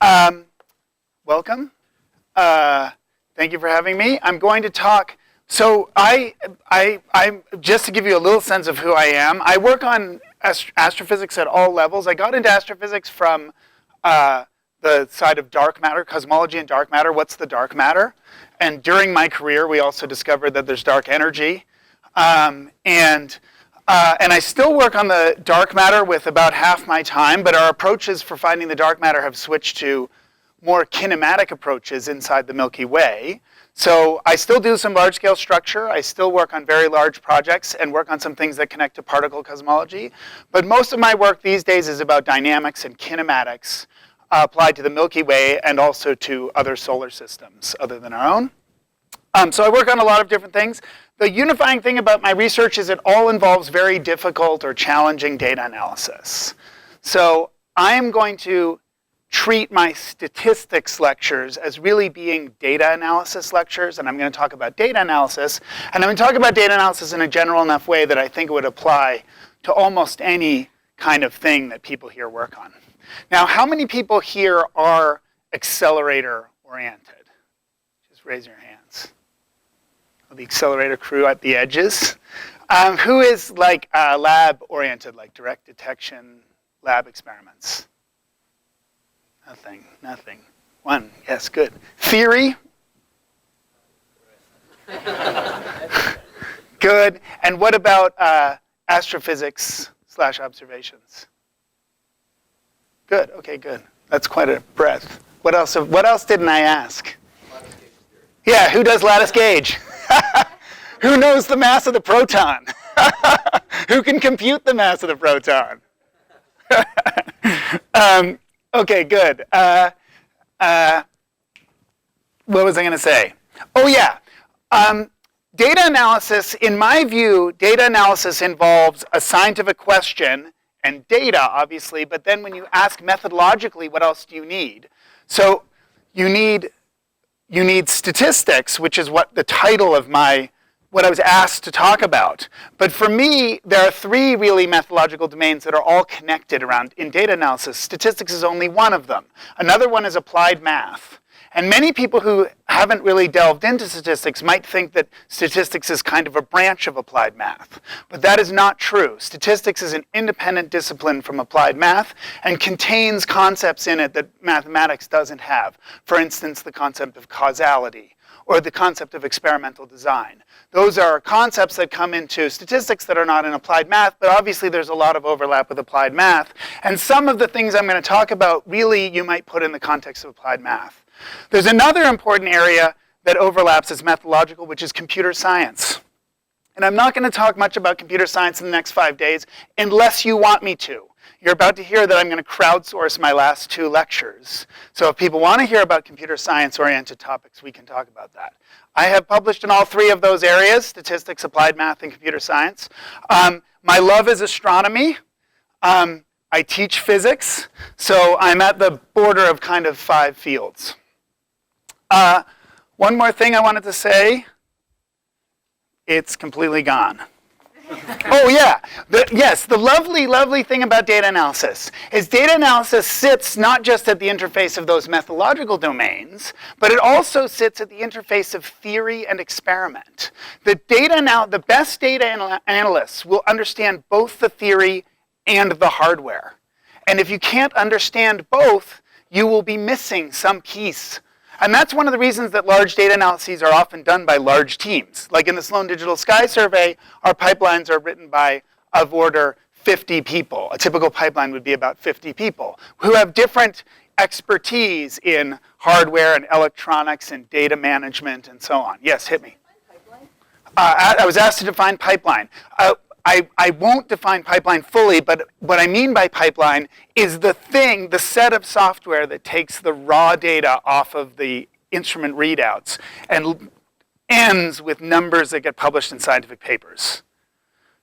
Welcome. Thank you for having me. I'm going to talk. So I just to give you a little sense of who I am, I work on astrophysics at all levels. I got into astrophysics from the side of dark matter, cosmology and dark matter. What's the dark matter? And during my career, we also discovered that there's dark energy. And I still work on the dark matter with about half my time, but our approaches for finding the dark matter have switched to more kinematic approaches inside the Milky Way. So I still do some large-scale structure. I still work on very large projects and work on some things that connect to particle cosmology. But most of my work these days is about dynamics and kinematics applied to the Milky Way and also to other solar systems other than our own. So I work on a lot of different things. The unifying thing about my research is it all involves very difficult or challenging data analysis. So I am going to treat my statistics lectures as really being data analysis lectures, and I'm going to talk about data analysis. And I'm going to talk about data analysis in a general enough way that I think it would apply to almost any kind of thing that people here work on. Now, how many people here are accelerator-oriented? Just raise your hands. The accelerator crew at the edges. Who is like lab-oriented, like direct detection lab experiments? Nothing. One, yes, good. Theory? Good. And what about astrophysics/observations? Good, okay, good. That's quite a breadth. What else didn't I ask? Yeah, who does lattice gauge? Who knows the mass of the proton? Who can compute the mass of the proton? Okay, good. What was I going to say? Oh, yeah. Data analysis, in my view, data analysis involves a scientific question and data, obviously, but then when you ask methodologically, what else do you need? So you need statistics, which is what the title of what I was asked to talk about. But for me, there are three really methodological domains that are all connected around in data analysis. Statistics is only one of them. Another one is applied math. And many people who haven't really delved into statistics might think that statistics is kind of a branch of applied math. But that is not true. Statistics is an independent discipline from applied math and contains concepts in it that mathematics doesn't have. For instance, the concept of causality or the concept of experimental design. Those are concepts that come into statistics that are not in applied math, but obviously there's a lot of overlap with applied math. And some of the things I'm going to talk about really you might put in the context of applied math. There's another important area that overlaps as methodological, which is computer science. And I'm not going to talk much about computer science in the next 5 days unless you want me to. You're about to hear that I'm going to crowdsource my last 2 lectures. So if people want to hear about computer science-oriented topics, we can talk about that. I have published in all 3 of those areas, statistics, applied math, and computer science. My love is astronomy. I teach physics, so I'm at the border of kind of 5 fields. One more thing I wanted to say. It's completely gone. Oh yeah, the lovely thing about data analysis is data analysis sits not just at the interface of those methodological domains, but it also sits at the interface of theory and experiment. The best data analysts will understand both the theory and the hardware. And if you can't understand both, you will be missing some piece. And that's one of the reasons that large data analyses are often done by large teams. Like in the Sloan Digital Sky Survey, our pipelines are written by, of order, 50 people. A typical pipeline would be about 50 people who have different expertise in hardware and electronics and data management and so on. Yes, hit me. I was asked to define pipeline. I won't define pipeline fully, but what I mean by pipeline is the set of software that takes the raw data off of the instrument readouts and ends with numbers that get published in scientific papers.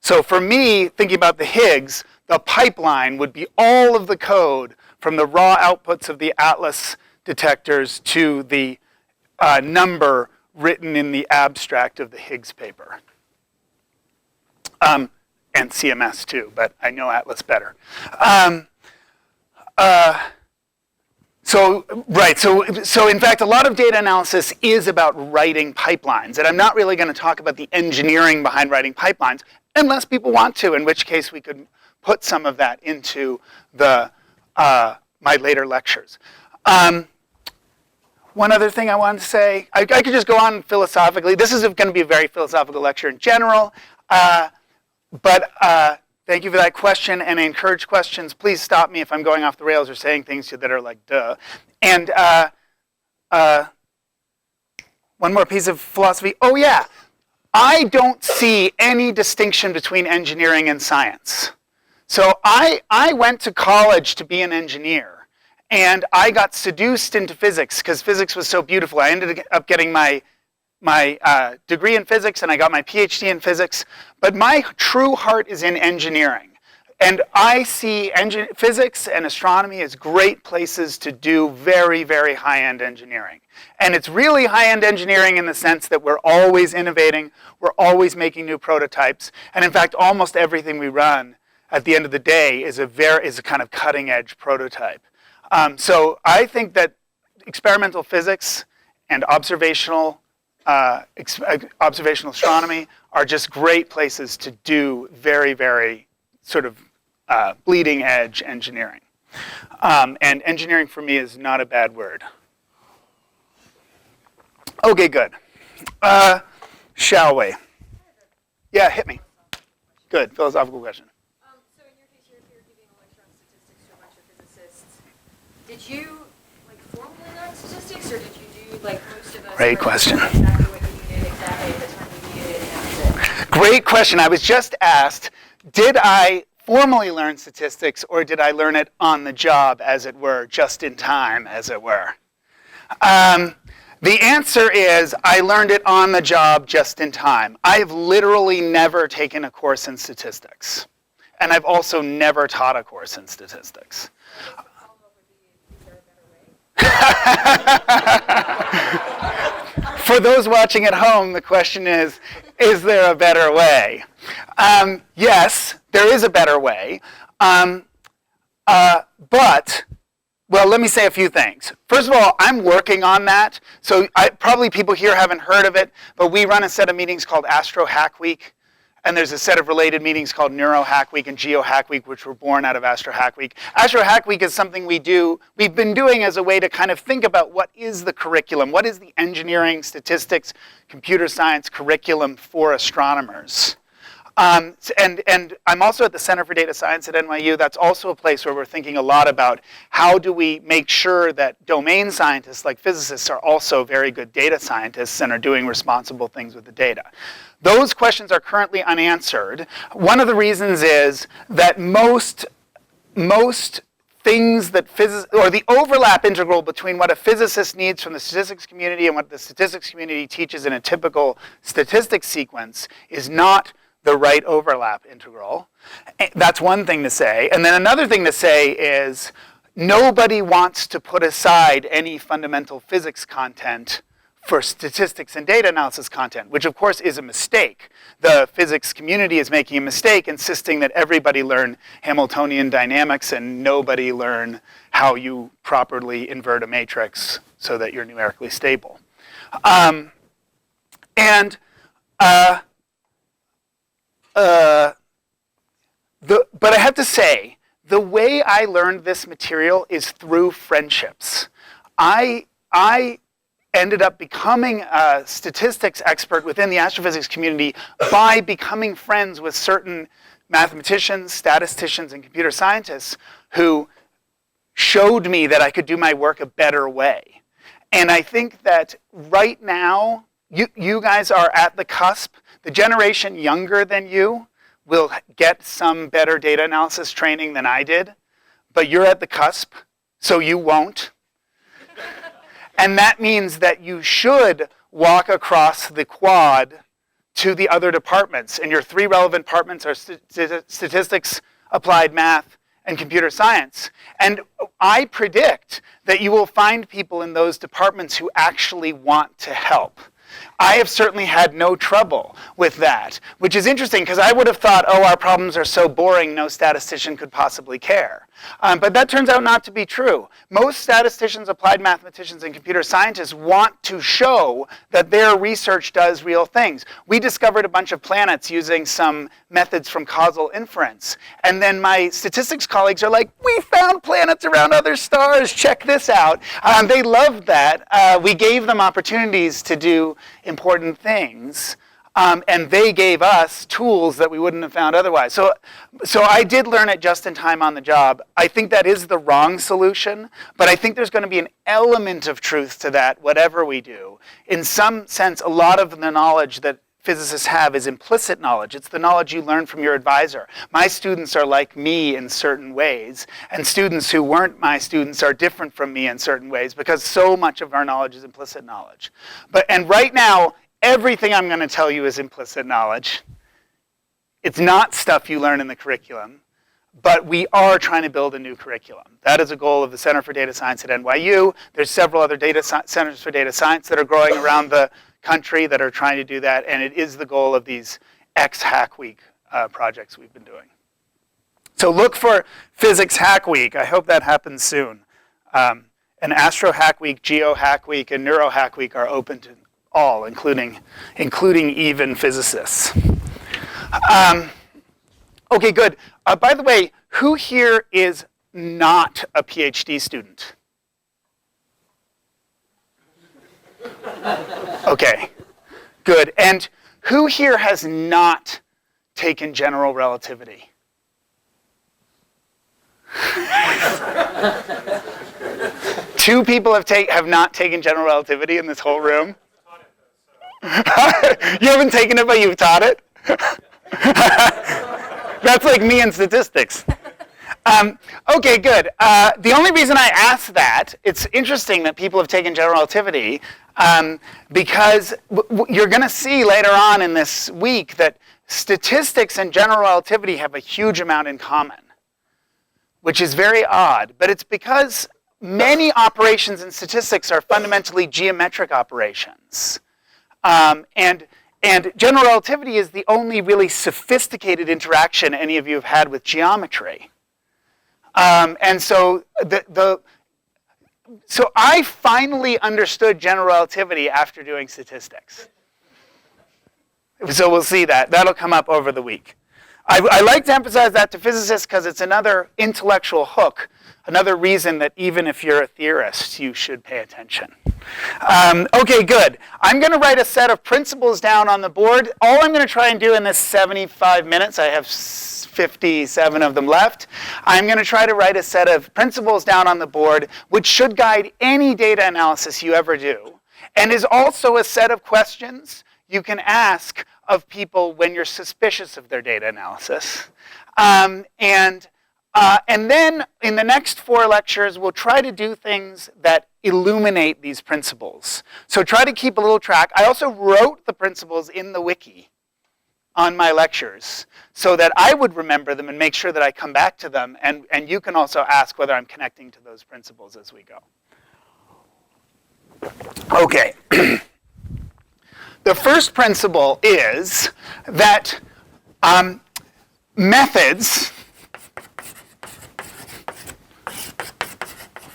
So for me, thinking about the Higgs, the pipeline would be all of the code from the raw outputs of the Atlas detectors to the number written in the abstract of the Higgs paper. And CMS too, but I know Atlas better. Right. So in fact, a lot of data analysis is about writing pipelines. And I'm not really going to talk about the engineering behind writing pipelines, unless people want to, in which case we could put some of that into the my later lectures. One other thing I wanted to say, I could just go on philosophically. This is going to be a very philosophical lecture in general, but thank you for that question, and I encourage questions. Please stop me if I'm going off the rails or saying things that are like, duh. And one more piece of philosophy. Oh yeah, I don't see any distinction between engineering and science. So I went to college to be an engineer. And I got seduced into physics because physics was so beautiful. I ended up getting my degree in physics, and I got my PhD in physics. But my true heart is in engineering. And I see physics and astronomy as great places to do very, very high-end engineering. And it's really high-end engineering in the sense that we're always innovating, we're always making new prototypes. And in fact, almost everything we run at the end of the day is a kind of cutting-edge prototype. So I think that experimental physics and observational astronomy are just great places to do very, very sort of bleeding edge engineering. And engineering for me is not a bad word. Okay, good. Shall we? Yeah, hit me. Good, philosophical question. So in your case, you're giving a lecture on statistics to a bunch of physicists. Did you formally learn statistics, or did you do most of us? Great question. Exactly what you needed, exactly at the time you needed it, and that was it? Great question. I was just asked, did I formally learn statistics, or did I learn it on the job, as it were, just in time, as it were? The answer is I learned it on the job just in time. I have literally never taken a course in statistics. And I've also never taught a course in statistics. For those watching at home, the question is there a better way? Yes, there is a better way. Well, let me say a few things. First of all, I'm working on that. So probably people here haven't heard of it, but we run a set of meetings called Astro Hack Week. And there's a set of related meetings called Neuro Hack Week and Geo Hack Week, which were born out of Astro Hack Week. Astro Hack Week is something we've been doing as a way to kind of think about what is the curriculum, what is the engineering, statistics, computer science curriculum for astronomers. And I'm also at the Center for Data Science at NYU. That's also a place where we're thinking a lot about how do we make sure that domain scientists like physicists are also very good data scientists and are doing responsible things with the data. Those questions are currently unanswered. One of the reasons is that most things that or the overlap integral between what a physicist needs from the statistics community and what the statistics community teaches in a typical statistics sequence is not the right overlap integral. That's one thing to say. And then another thing to say is nobody wants to put aside any fundamental physics content for statistics and data analysis content, which of course is a mistake. The physics community is making a mistake insisting that everybody learn Hamiltonian dynamics and nobody learn how you properly invert a matrix so that you're numerically stable. But I have to say, the way I learned this material is through friendships. I ended up becoming a statistics expert within the astrophysics community by becoming friends with certain mathematicians, statisticians, and computer scientists who showed me that I could do my work a better way. And I think that right now, you guys are at the cusp. The generation younger than you will get some better data analysis training than I did, but you're at the cusp, so you won't. And that means that you should walk across the quad to the other departments. And your three relevant departments are statistics, applied math, and computer science. And I predict that you will find people in those departments who actually want to help. I have certainly had no trouble with that, which is interesting because I would have thought, oh, our problems are so boring, no statistician could possibly care. But that turns out not to be true. Most statisticians, applied mathematicians, and computer scientists want to show that their research does real things. We discovered a bunch of planets using some methods from causal inference. And then my statistics colleagues are like, we found planets around other stars, check this out. They loved that. We gave them opportunities to do important things. And they gave us tools that we wouldn't have found otherwise. So I did learn it just in time on the job. I think that is the wrong solution, but I think there's going to be an element of truth to that, whatever we do. In some sense, a lot of the knowledge that physicists have is implicit knowledge. It's the knowledge you learn from your advisor. My students are like me in certain ways, and students who weren't my students are different from me in certain ways because so much of our knowledge is implicit knowledge. And right now, everything I'm going to tell you is implicit knowledge. It's not stuff you learn in the curriculum, but we are trying to build a new curriculum. That is a goal of the Center for Data Science at NYU. There's several other centers for data science that are growing around the country that are trying to do that, and it is the goal of these Hack Week projects we've been doing. So look for Physics Hack Week. I hope that happens soon. And Astro Hack Week, Geo Hack Week, and Neuro Hack Week are open to all, including even physicists. Okay, good. By the way, who here is not a PhD student? Okay, good. And who here has not taken general relativity? Two people have not taken general relativity in this whole room. You haven't taken it, but you've taught it? That's like me in statistics. Okay, good. The only reason I asked that, it's interesting that people have taken general relativity, because you're going to see later on in this week that statistics and general relativity have a huge amount in common, which is very odd. But it's because many operations in statistics are fundamentally geometric operations. And general relativity is the only really sophisticated interaction any of you have had with geometry. And so so I finally understood general relativity after doing statistics. So we'll see that. That'll come up over the week. I like to emphasize that to physicists because it's another intellectual hook, another reason that even if you're a theorist, you should pay attention. Okay, good. I'm going to write a set of principles down on the board. All I'm going to try and do in this 75 minutes, I have 57 of them left, I'm going to try to write a set of principles down on the board, which should guide any data analysis you ever do, and is also a set of questions you can ask of people when you're suspicious of their data analysis. And then in the next 4 lectures, we'll try to do things that illuminate these principles. So try to keep a little track. I also wrote the principles in the wiki on my lectures so that I would remember them and make sure that I come back to them. And you can also ask whether I'm connecting to those principles as we go. Okay. The first principle is that methods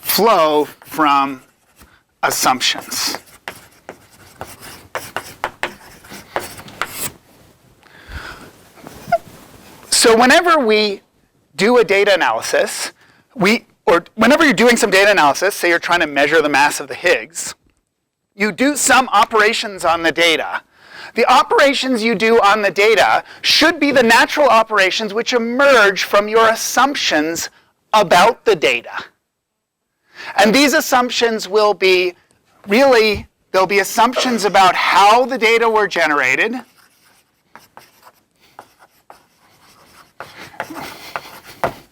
flow from assumptions. So whenever we do a data analysis, or whenever you're doing some data analysis, say you're trying to measure the mass of the Higgs, you do some operations on the data. The operations you do on the data should be the natural operations which emerge from your assumptions about the data. And these assumptions will be there'll be assumptions about how the data were generated.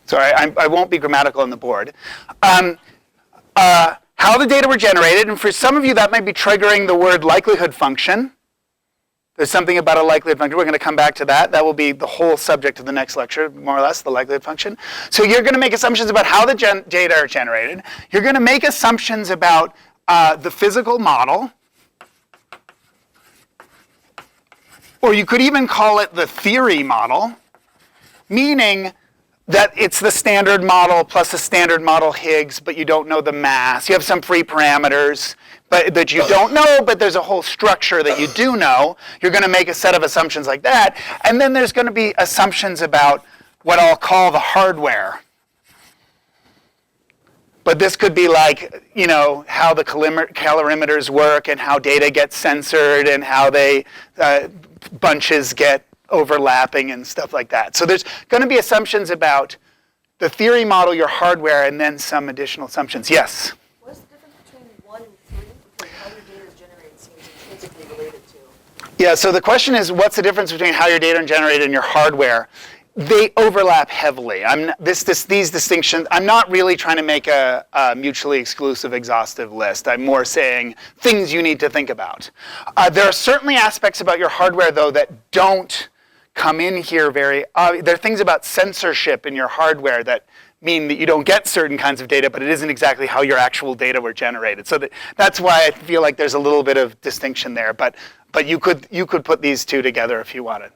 Sorry, I won't be grammatical on the board. How the data were generated, and for some of you that might be triggering the word likelihood function. There's something about a likelihood function. We're going to come back to that. That will be the whole subject of the next lecture, more or less, the likelihood function. So you're going to make assumptions about how the data are generated. You're going to make assumptions about the physical model. Or you could even call it the theory model, meaning that it's the standard model plus the standard model Higgs, but you don't know the mass. You have some free parameters that you don't know, but there's a whole structure that you do know. You're going to make a set of assumptions like that. And then there's going to be assumptions about what I'll call the hardware. But this could be like, how the calorimeters work and how data gets censored and how bunches get overlapping and stuff like that. So there's going to be assumptions about the theory model, your hardware, and then some additional assumptions. Yes? What's the difference between 1 and 3? Because how your data is generated seems intrinsically related to. Yeah, so the question is, what's the difference between how your data are generated and your hardware? They overlap heavily. These distinctions, I'm not really trying to make a mutually exclusive, exhaustive list. I'm more saying things you need to think about. There are certainly aspects about your hardware, though, that don't come in here very obvious. There are things about censorship in your hardware that mean that you don't get certain kinds of data, but it isn't exactly how your actual data were generated. So that's why I feel like there's a little bit of distinction there. But you could put these two together if you wanted.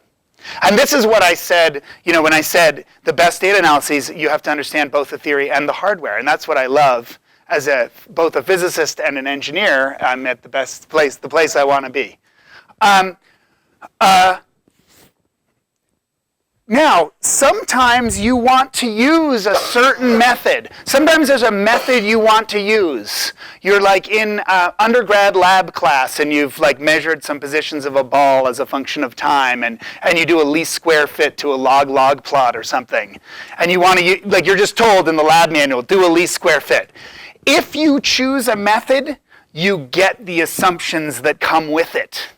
And this is what I said, when I said the best data analyses, you have to understand both the theory and the hardware. And that's what I love as both a physicist and an engineer. I'm at the best place, the place I want to be. Now, sometimes you want to use a certain method. Sometimes there's a method you want to use. You're like in undergrad lab class and you've measured some positions of a ball as a function of time and you do a least square fit to a log-log plot or something. And you want to, you're just told in the lab manual, do a least square fit. If you choose a method, you get the assumptions that come with it.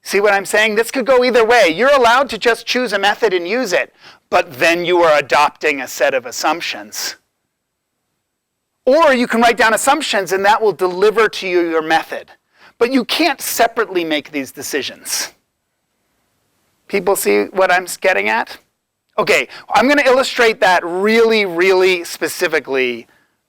See what I'm saying? This could go either way. You're allowed to just choose a method and use it, but then you are adopting a set of assumptions. Or you can write down assumptions and that will deliver to you your method. But you can't separately make these decisions. People see what I'm getting at? Okay, I'm going to illustrate that really, really specifically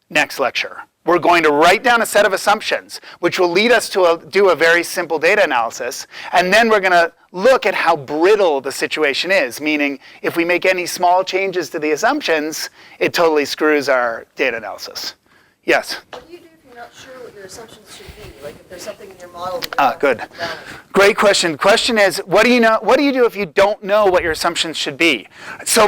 next lecture. We're going to write down a set of assumptions, which will lead us to do a very simple data analysis. And then we're going to look at how brittle the situation is, meaning if we make any small changes to the assumptions, it totally screws our data analysis. Yes? What do you do if you're not sure what your assumptions should be? Like if there's something in your model that good. Great question. Question is, what do you do if you don't know what your assumptions should be? So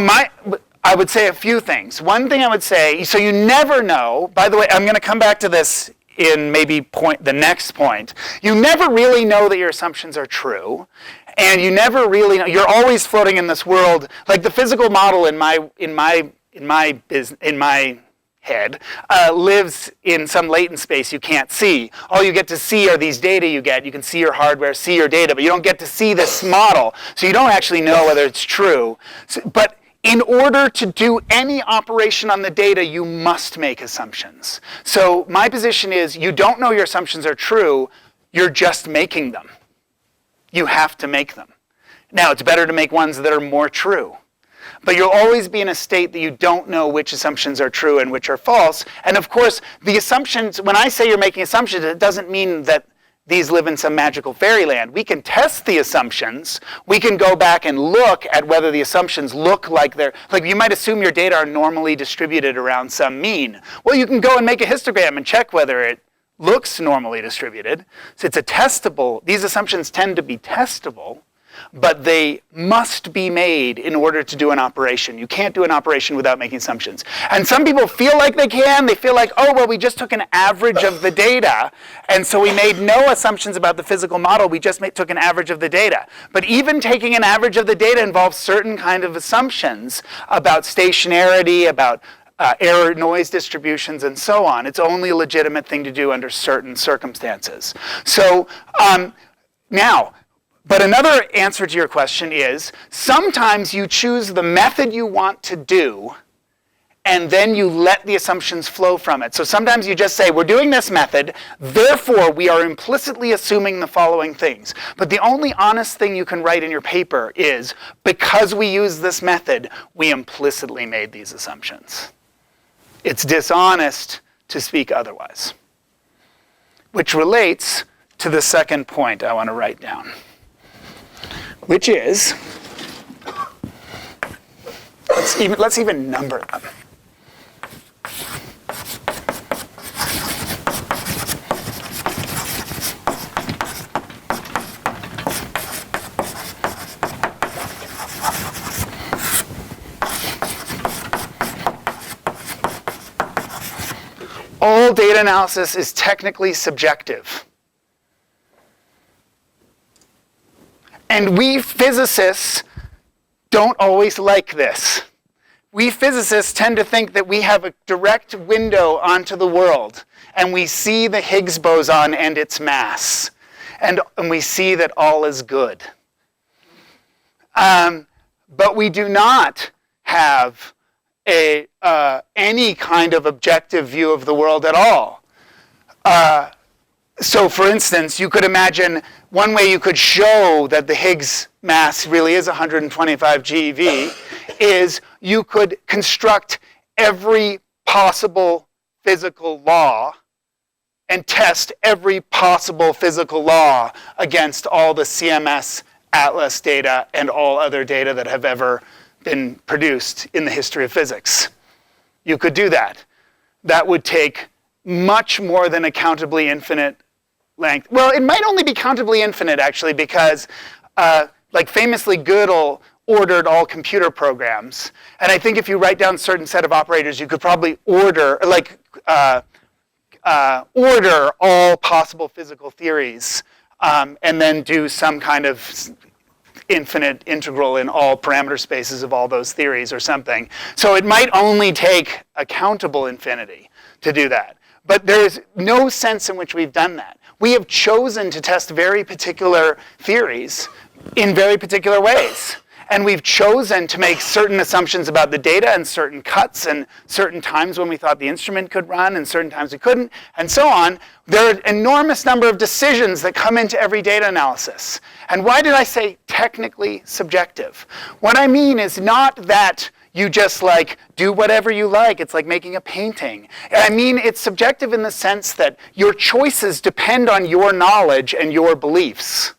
I would say a few things. One thing I would say, so you never know, by the way, I'm going to come back to this in maybe the next point. You never really know that your assumptions are true, and you never really know, you're always floating in this world, like the physical model in my head lives in some latent space you can't see. All you get to see are these data you get. You can see your hardware, see your data, but you don't get to see this model, so you don't actually know whether it's true. But in order to do any operation on the data, you must make assumptions. So my position is you don't know your assumptions are true, you're just making them. You have to make them. Now, it's better to make ones that are more true. But you'll always be in a state that you don't know which assumptions are true and which are false. And of course, the assumptions, when I say you're making assumptions, it doesn't mean that these live in some magical fairyland. We can test the assumptions. We can go back and look at whether the assumptions look like you might assume your data are normally distributed around some mean. Well, you can go and make a histogram and check whether it looks normally distributed. So it's these assumptions tend to be testable, but they must be made in order to do an operation. You can't do an operation without making assumptions. And some people feel like they can. They feel like, oh, well, we just took an average of the data, and so we made no assumptions about the physical model. We just took an average of the data. But even taking an average of the data involves certain kind of assumptions about stationarity, about error noise distributions, and so on. It's only a legitimate thing to do under certain circumstances. So but another answer to your question is, sometimes you choose the method you want to do, and then you let the assumptions flow from it. So sometimes you just say, we're doing this method, therefore we are implicitly assuming the following things. But the only honest thing you can write in your paper is, because we use this method, we implicitly made these assumptions. It's dishonest to speak otherwise. Which relates to the second point I want to write down. which is, let's even number them. All data analysis is technically subjective. And we physicists don't always like this. We physicists tend to think that we have a direct window onto the world, and we see the Higgs boson and its mass, and we see that all is good. But we do not have any kind of objective view of the world at all. So for instance, you could imagine one way you could show that the Higgs mass really is 125 GeV is you could construct every possible physical law and test every possible physical law against all the CMS Atlas data and all other data that have ever been produced in the history of physics. You could do that. That would take much more than a countably infinite length. Well, it might only be countably infinite, actually, because like famously Gödel ordered all computer programs. And I think if you write down a certain set of operators, you could probably order all possible physical theories and then do some kind of infinite integral in all parameter spaces of all those theories or something. So it might only take a countable infinity to do that. But there's no sense in which we've done that. We have chosen to test very particular theories in very particular ways. And we've chosen to make certain assumptions about the data and certain cuts and certain times when we thought the instrument could run and certain times we couldn't, and so on. There are an enormous number of decisions that come into every data analysis. And why did I say technically subjective? What I mean is not that you just do whatever you like. It's like making a painting. I mean, it's subjective in the sense that your choices depend on your knowledge and your beliefs.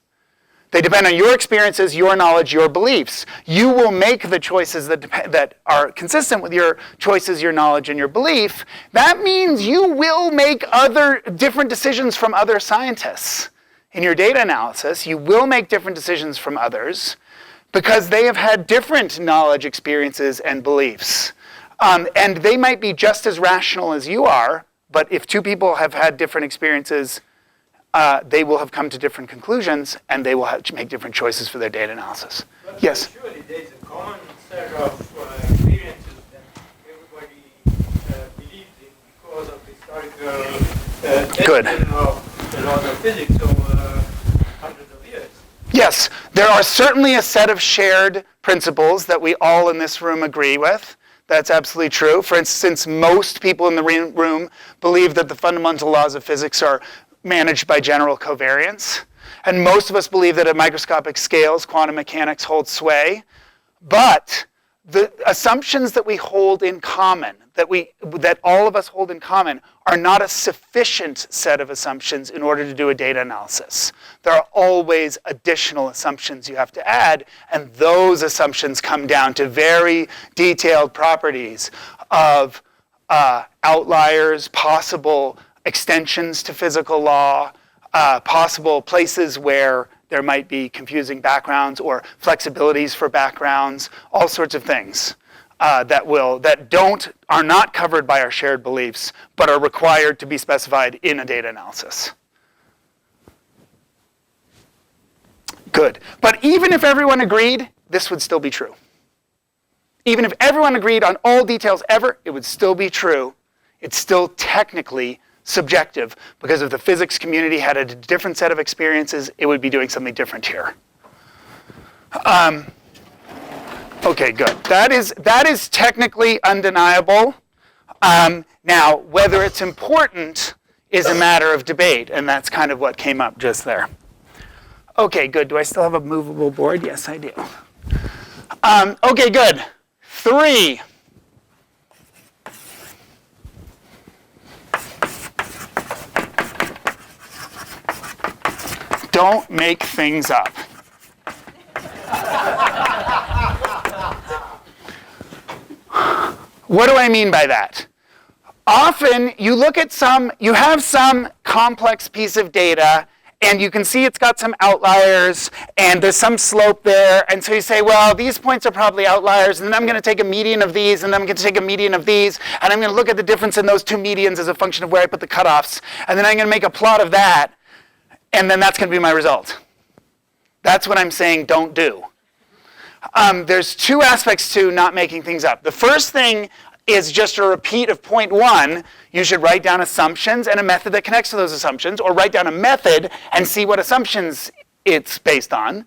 They depend on your experiences, your knowledge, your beliefs. You will make the choices that are consistent with your choices, your knowledge, and your belief. That means you will make other different decisions from other scientists. In your data analysis, you will make different decisions from others because they have had different knowledge, experiences, and beliefs. And they might be just as rational as you are, but if two people have had different experiences, they will have come to different conclusions, and they will have to make different choices for their data analysis. But Yes? surely there is a common set of experiences that everybody believes in because of historical Good. testing of the laws of physics over hundreds of years. Yes, there are certainly a set of shared principles that we all in this room agree with. That's absolutely true. For instance, most people in the room believe that the fundamental laws of physics are managed by general covariance. And most of us believe that at microscopic scales, quantum mechanics holds sway. But the assumptions that we hold in common, that all of us hold in common, are not a sufficient set of assumptions in order to do a data analysis. There are always additional assumptions you have to add, and those assumptions come down to very detailed properties of outliers, possible extensions to physical law, possible places where there might be confusing backgrounds or flexibilities for backgrounds, all sorts of things that are not covered by our shared beliefs, but are required to be specified in a data analysis. Good. But even if everyone agreed, this would still be true. Even if everyone agreed on all details ever, it would still be true. It's still technically subjective, because if the physics community had a different set of experiences, it would be doing something different here. Okay, good. That is technically undeniable. Now, whether it's important is a matter of debate, and that's kind of what came up just there. Okay, good. Do I still have a movable board? Yes, I do. Okay, good. 3. Don't make things up. What do I mean by that? Often you have some complex piece of data and you can see it's got some outliers and there's some slope there, and so you say, well, these points are probably outliers, and then I'm going to take a median of these, and then I'm going to take a median of these, and I'm going to look at the difference in those two medians as a function of where I put the cutoffs, and then I'm going to make a plot of that, and then that's going to be my result. That's what I'm saying don't do. There's two aspects to not making things up. The first thing is just a repeat of point one. You should write down assumptions and a method that connects to those assumptions, or write down a method and see what assumptions it's based on.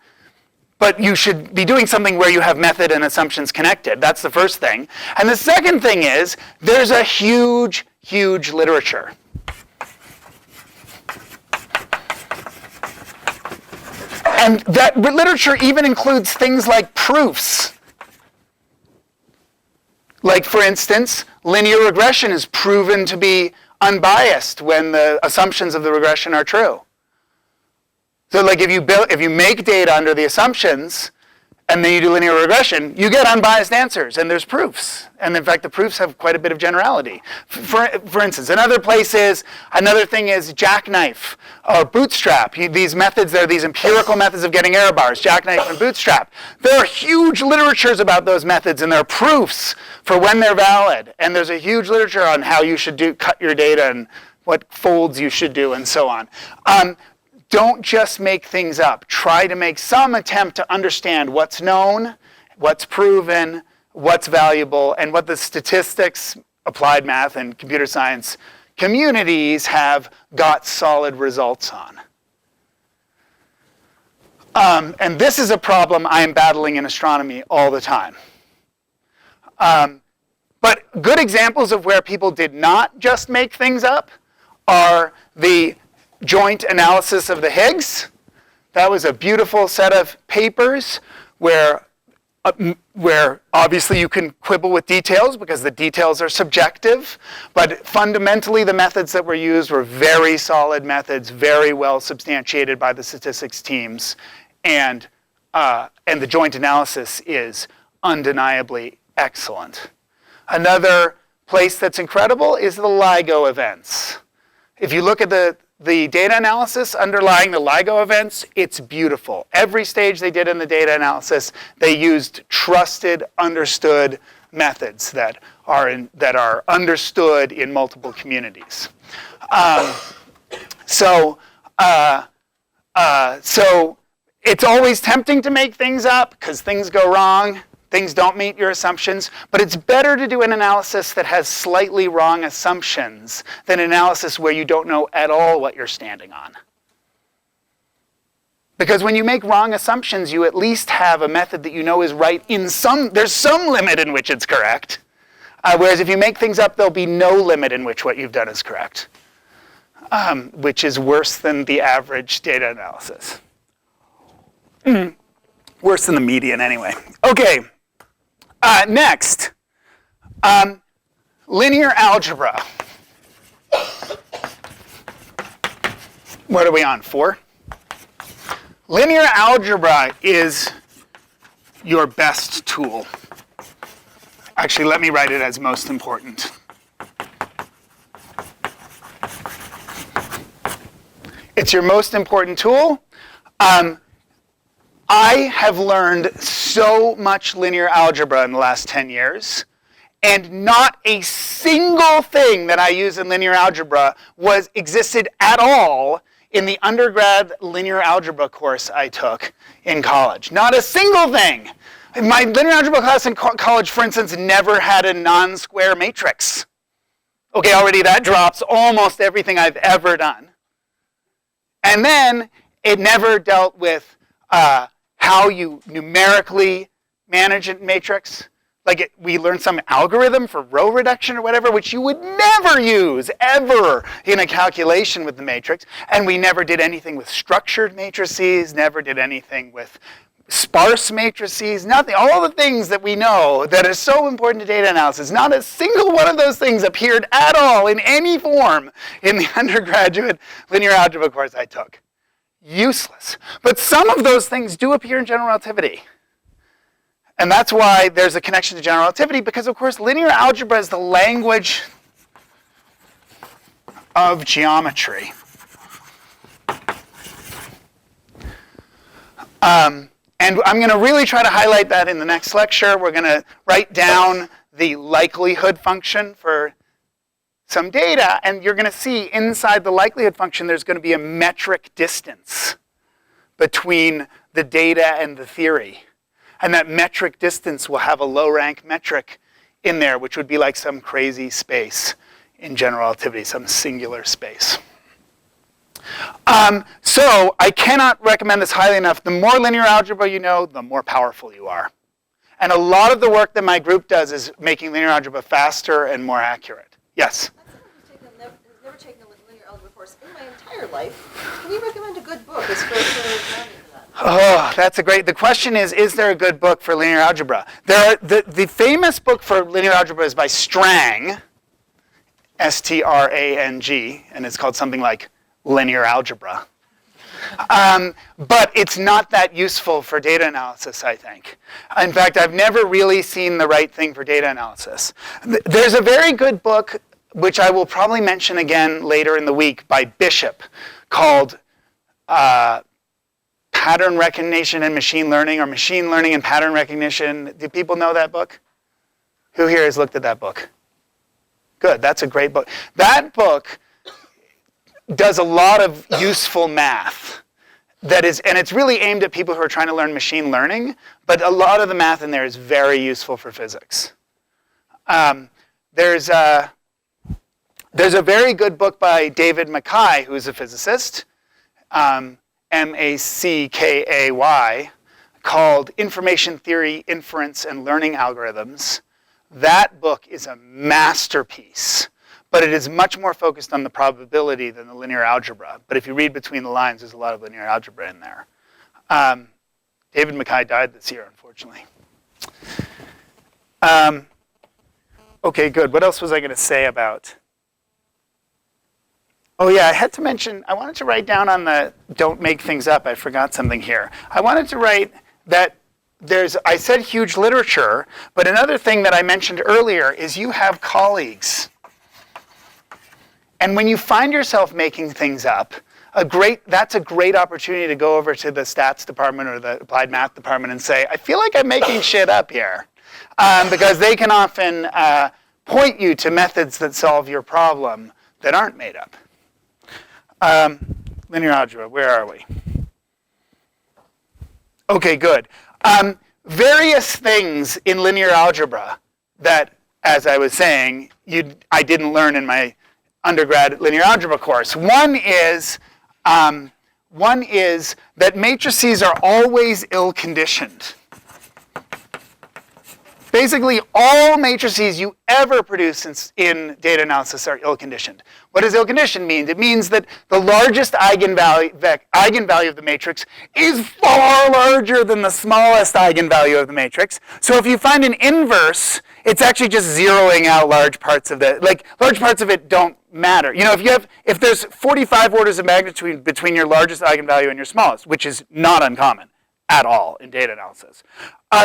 But you should be doing something where you have method and assumptions connected. That's the first thing. And the second thing is there's a huge, huge literature. And that literature even includes things like proofs. Like, for instance, linear regression is proven to be unbiased when the assumptions of the regression are true. So, like, if you make data under the assumptions and then you do linear regression, you get unbiased answers, and there's proofs. And in fact, the proofs have quite a bit of generality. For instance, another thing is jackknife or bootstrap. These methods, they're these empirical methods of getting error bars, jackknife and bootstrap. There are huge literatures about those methods, and there are proofs for when they're valid. And there's a huge literature on how you should cut your data and what folds you should do and so on. Don't just make things up. Try to make some attempt to understand what's known, what's proven, what's valuable, and what the statistics, applied math, and computer science communities have got solid results on. And this is a problem I am battling in astronomy all the time. But good examples of where people did not just make things up are the joint analysis of the Higgs. That was a beautiful set of papers where obviously you can quibble with details because the details are subjective, but fundamentally the methods that were used were very solid methods, very well substantiated by the statistics teams, and the joint analysis is undeniably excellent. Another place that's incredible is the LIGO events. If you look at the data analysis underlying the LIGO events, it's beautiful. Every stage they did in the data analysis, they used trusted, understood methods that are understood in multiple communities. So it's always tempting to make things up because things go wrong. Things don't meet your assumptions, but it's better to do an analysis that has slightly wrong assumptions than an analysis where you don't know at all what you're standing on. Because when you make wrong assumptions, you at least have a method that you know is right there's some limit in which it's correct. Whereas if you make things up, there'll be no limit in which what you've done is correct, which is worse than the average data analysis. Worse than the median anyway. Okay. Next, linear algebra. What are we on, 4? Linear algebra is your best tool. Actually, let me write it as most important. It's your most important tool. I have learned so much linear algebra in the last 10 years, and not a single thing that I use in linear algebra existed at all in the undergrad linear algebra course I took in college. Not a single thing. My linear algebra class in college, for instance, never had a non-square matrix. Okay, already that drops almost everything I've ever done. And then it never dealt with how you numerically manage a matrix. Like we learned some algorithm for row reduction or whatever, which you would never use ever in a calculation with the matrix. And we never did anything with structured matrices, never did anything with sparse matrices, nothing. All the things that we know that are so important to data analysis, not a single one of those things appeared at all in any form in the undergraduate linear algebra course I took. Useless. But some of those things do appear in general relativity. And that's why there's a connection to general relativity, because of course linear algebra is the language of geometry. And I'm going to really try to highlight that in the next lecture. We're going to write down the likelihood function for some data, and you're going to see inside the likelihood function there's going to be a metric distance between the data and the theory. And that metric distance will have a low-rank metric in there, which would be like some crazy space in general relativity, some singular space. So I cannot recommend this highly enough. The more linear algebra you know, the more powerful you are. And a lot of the work that my group does is making linear algebra faster and more accurate. Yes? As someone who's never taken a linear algebra course in my entire life, can you recommend a good book as far as grounding for that? Oh, that's a great, the question is there a good book for linear algebra? The famous book for linear algebra is by Strang, S-T-R-A-N-G, and it's called something like Linear Algebra. But it's not that useful for data analysis, I think. In fact, I've never really seen the right thing for data analysis. There's a very good book, which I will probably mention again later in the week, by Bishop, called Pattern Recognition and Machine Learning, or Machine Learning and Pattern Recognition. Do people know that book? Who here has looked at that book? Good, that's a great book. That book does a lot of useful math. And it's really aimed at people who are trying to learn machine learning, but a lot of the math in there is very useful for physics. There's a very good book by David Mackay, who's a physicist, M-A-C-K-A-Y, called Information Theory, Inference, and Learning Algorithms. That book is a masterpiece, but it is much more focused on the probability than the linear algebra. But if you read between the lines, there's a lot of linear algebra in there. David Mackay died this year, unfortunately. Okay, good. What else was I going to say about? Oh yeah, I had to mention, I wanted to write down on the don't make things up. I forgot something here. I wanted to write that I said huge literature, but another thing that I mentioned earlier is you have colleagues. And when you find yourself making things up, that's a great opportunity to go over to the stats department or the applied math department and say, I feel like I'm making shit up here. Because they can often point you to methods that solve your problem that aren't made up. Linear algebra, where are we? Okay, good. Various things in linear algebra that, as I was saying, I didn't learn in my undergrad linear algebra course. One is that matrices are always ill-conditioned. Basically, all matrices you ever produce in data analysis are ill-conditioned. What does ill-conditioned mean? It means that the largest eigenvalue of the matrix is far larger than the smallest eigenvalue of the matrix. So if you find an inverse, it's actually just zeroing out large parts of large parts of it don't matter. You know, if there's 45 orders of magnitude between your largest eigenvalue and your smallest, which is not uncommon at all in data analysis,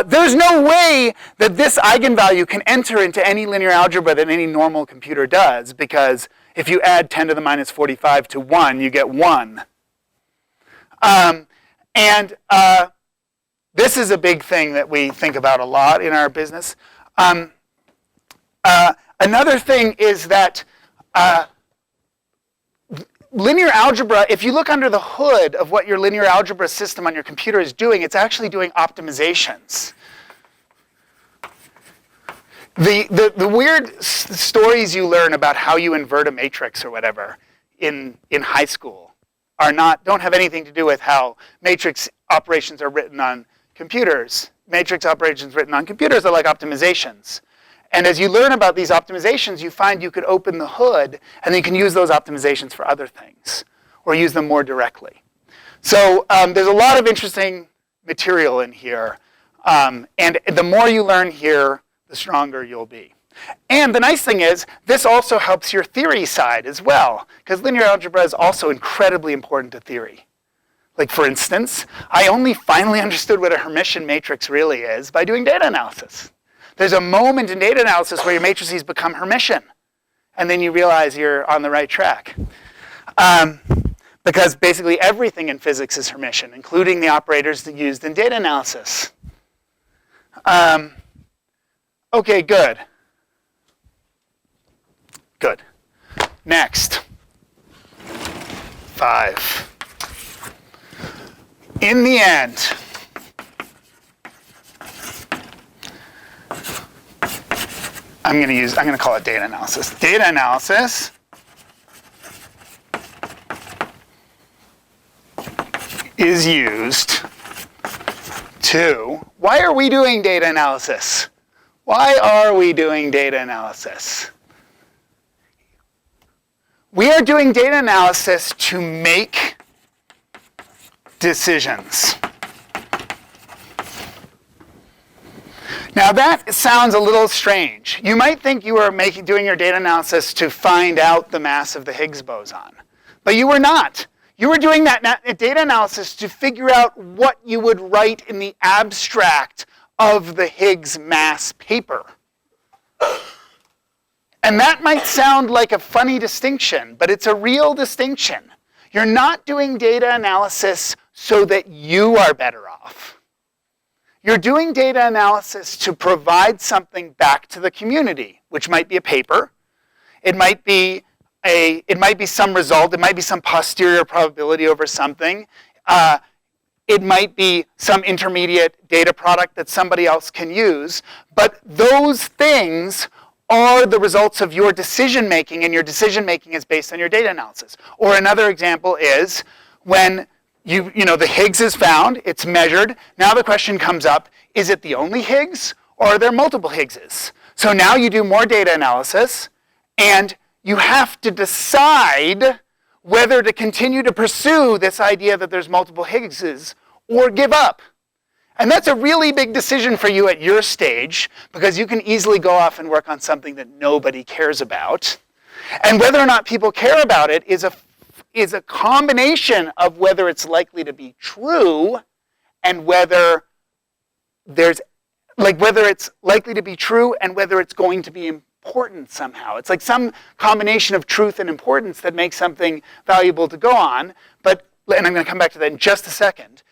there's no way that this eigenvalue can enter into any linear algebra that any normal computer does, because if you add 10 to the minus 45 to 1, you get 1. This is a big thing that we think about a lot in our business. Another thing is that linear algebra, if you look under the hood of what your linear algebra system on your computer is doing, it's actually doing optimizations. The weird stories you learn about how you invert a matrix or whatever in high school don't have anything to do with how matrix operations are written on computers. Matrix operations written on computers are like optimizations. And as you learn about these optimizations, you find you could open the hood, and then you can use those optimizations for other things, or use them more directly. So there's a lot of interesting material in here. And the more you learn here, the stronger you'll be. And the nice thing is, this also helps your theory side as well, because linear algebra is also incredibly important to theory. Like for instance, I only finally understood what a Hermitian matrix really is by doing data analysis. There's a moment in data analysis where your matrices become Hermitian, and then you realize you're on the right track. Because basically everything in physics is Hermitian, including the operators that used in data analysis. Okay, good. Good. Next. 5. In the end, I'm going to call it data analysis. Data analysis is used to, why are we doing data analysis? Why are we doing data analysis? We are doing data analysis to make decisions. Now that sounds a little strange. You might think you were doing your data analysis to find out the mass of the Higgs boson, but you were not. You were doing that data analysis to figure out what you would write in the abstract of the Higgs mass paper. And that might sound like a funny distinction, but it's a real distinction. You're not doing data analysis so that you are better off. You're doing data analysis to provide something back to the community, which might be a paper. It might be some result. It might be some posterior probability over something. It might be some intermediate data product that somebody else can use. But those things are the results of your decision making, and your decision making is based on your data analysis. Or another example is when the Higgs is found, it's measured. Now the question comes up, is it the only Higgs, or are there multiple Higgses? So now you do more data analysis, and you have to decide whether to continue to pursue this idea that there's multiple Higgses or give up. And that's a really big decision for you at your stage, because you can easily go off and work on something that nobody cares about. And whether or not people care about it is a combination of whether it's likely to be true and whether it's likely to be true and whether it's going to be important somehow. It's like some combination of truth and importance that makes something valuable to go on. And I'm going to come back to that in just a second.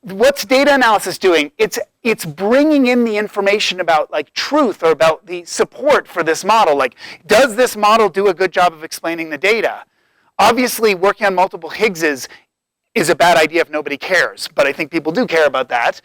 What's data analysis doing? It's bringing in the information about like truth or about the support for this model. Like, does this model do a good job of explaining the data? Obviously, working on multiple Higgses is a bad idea if nobody cares, but I think people do care about that.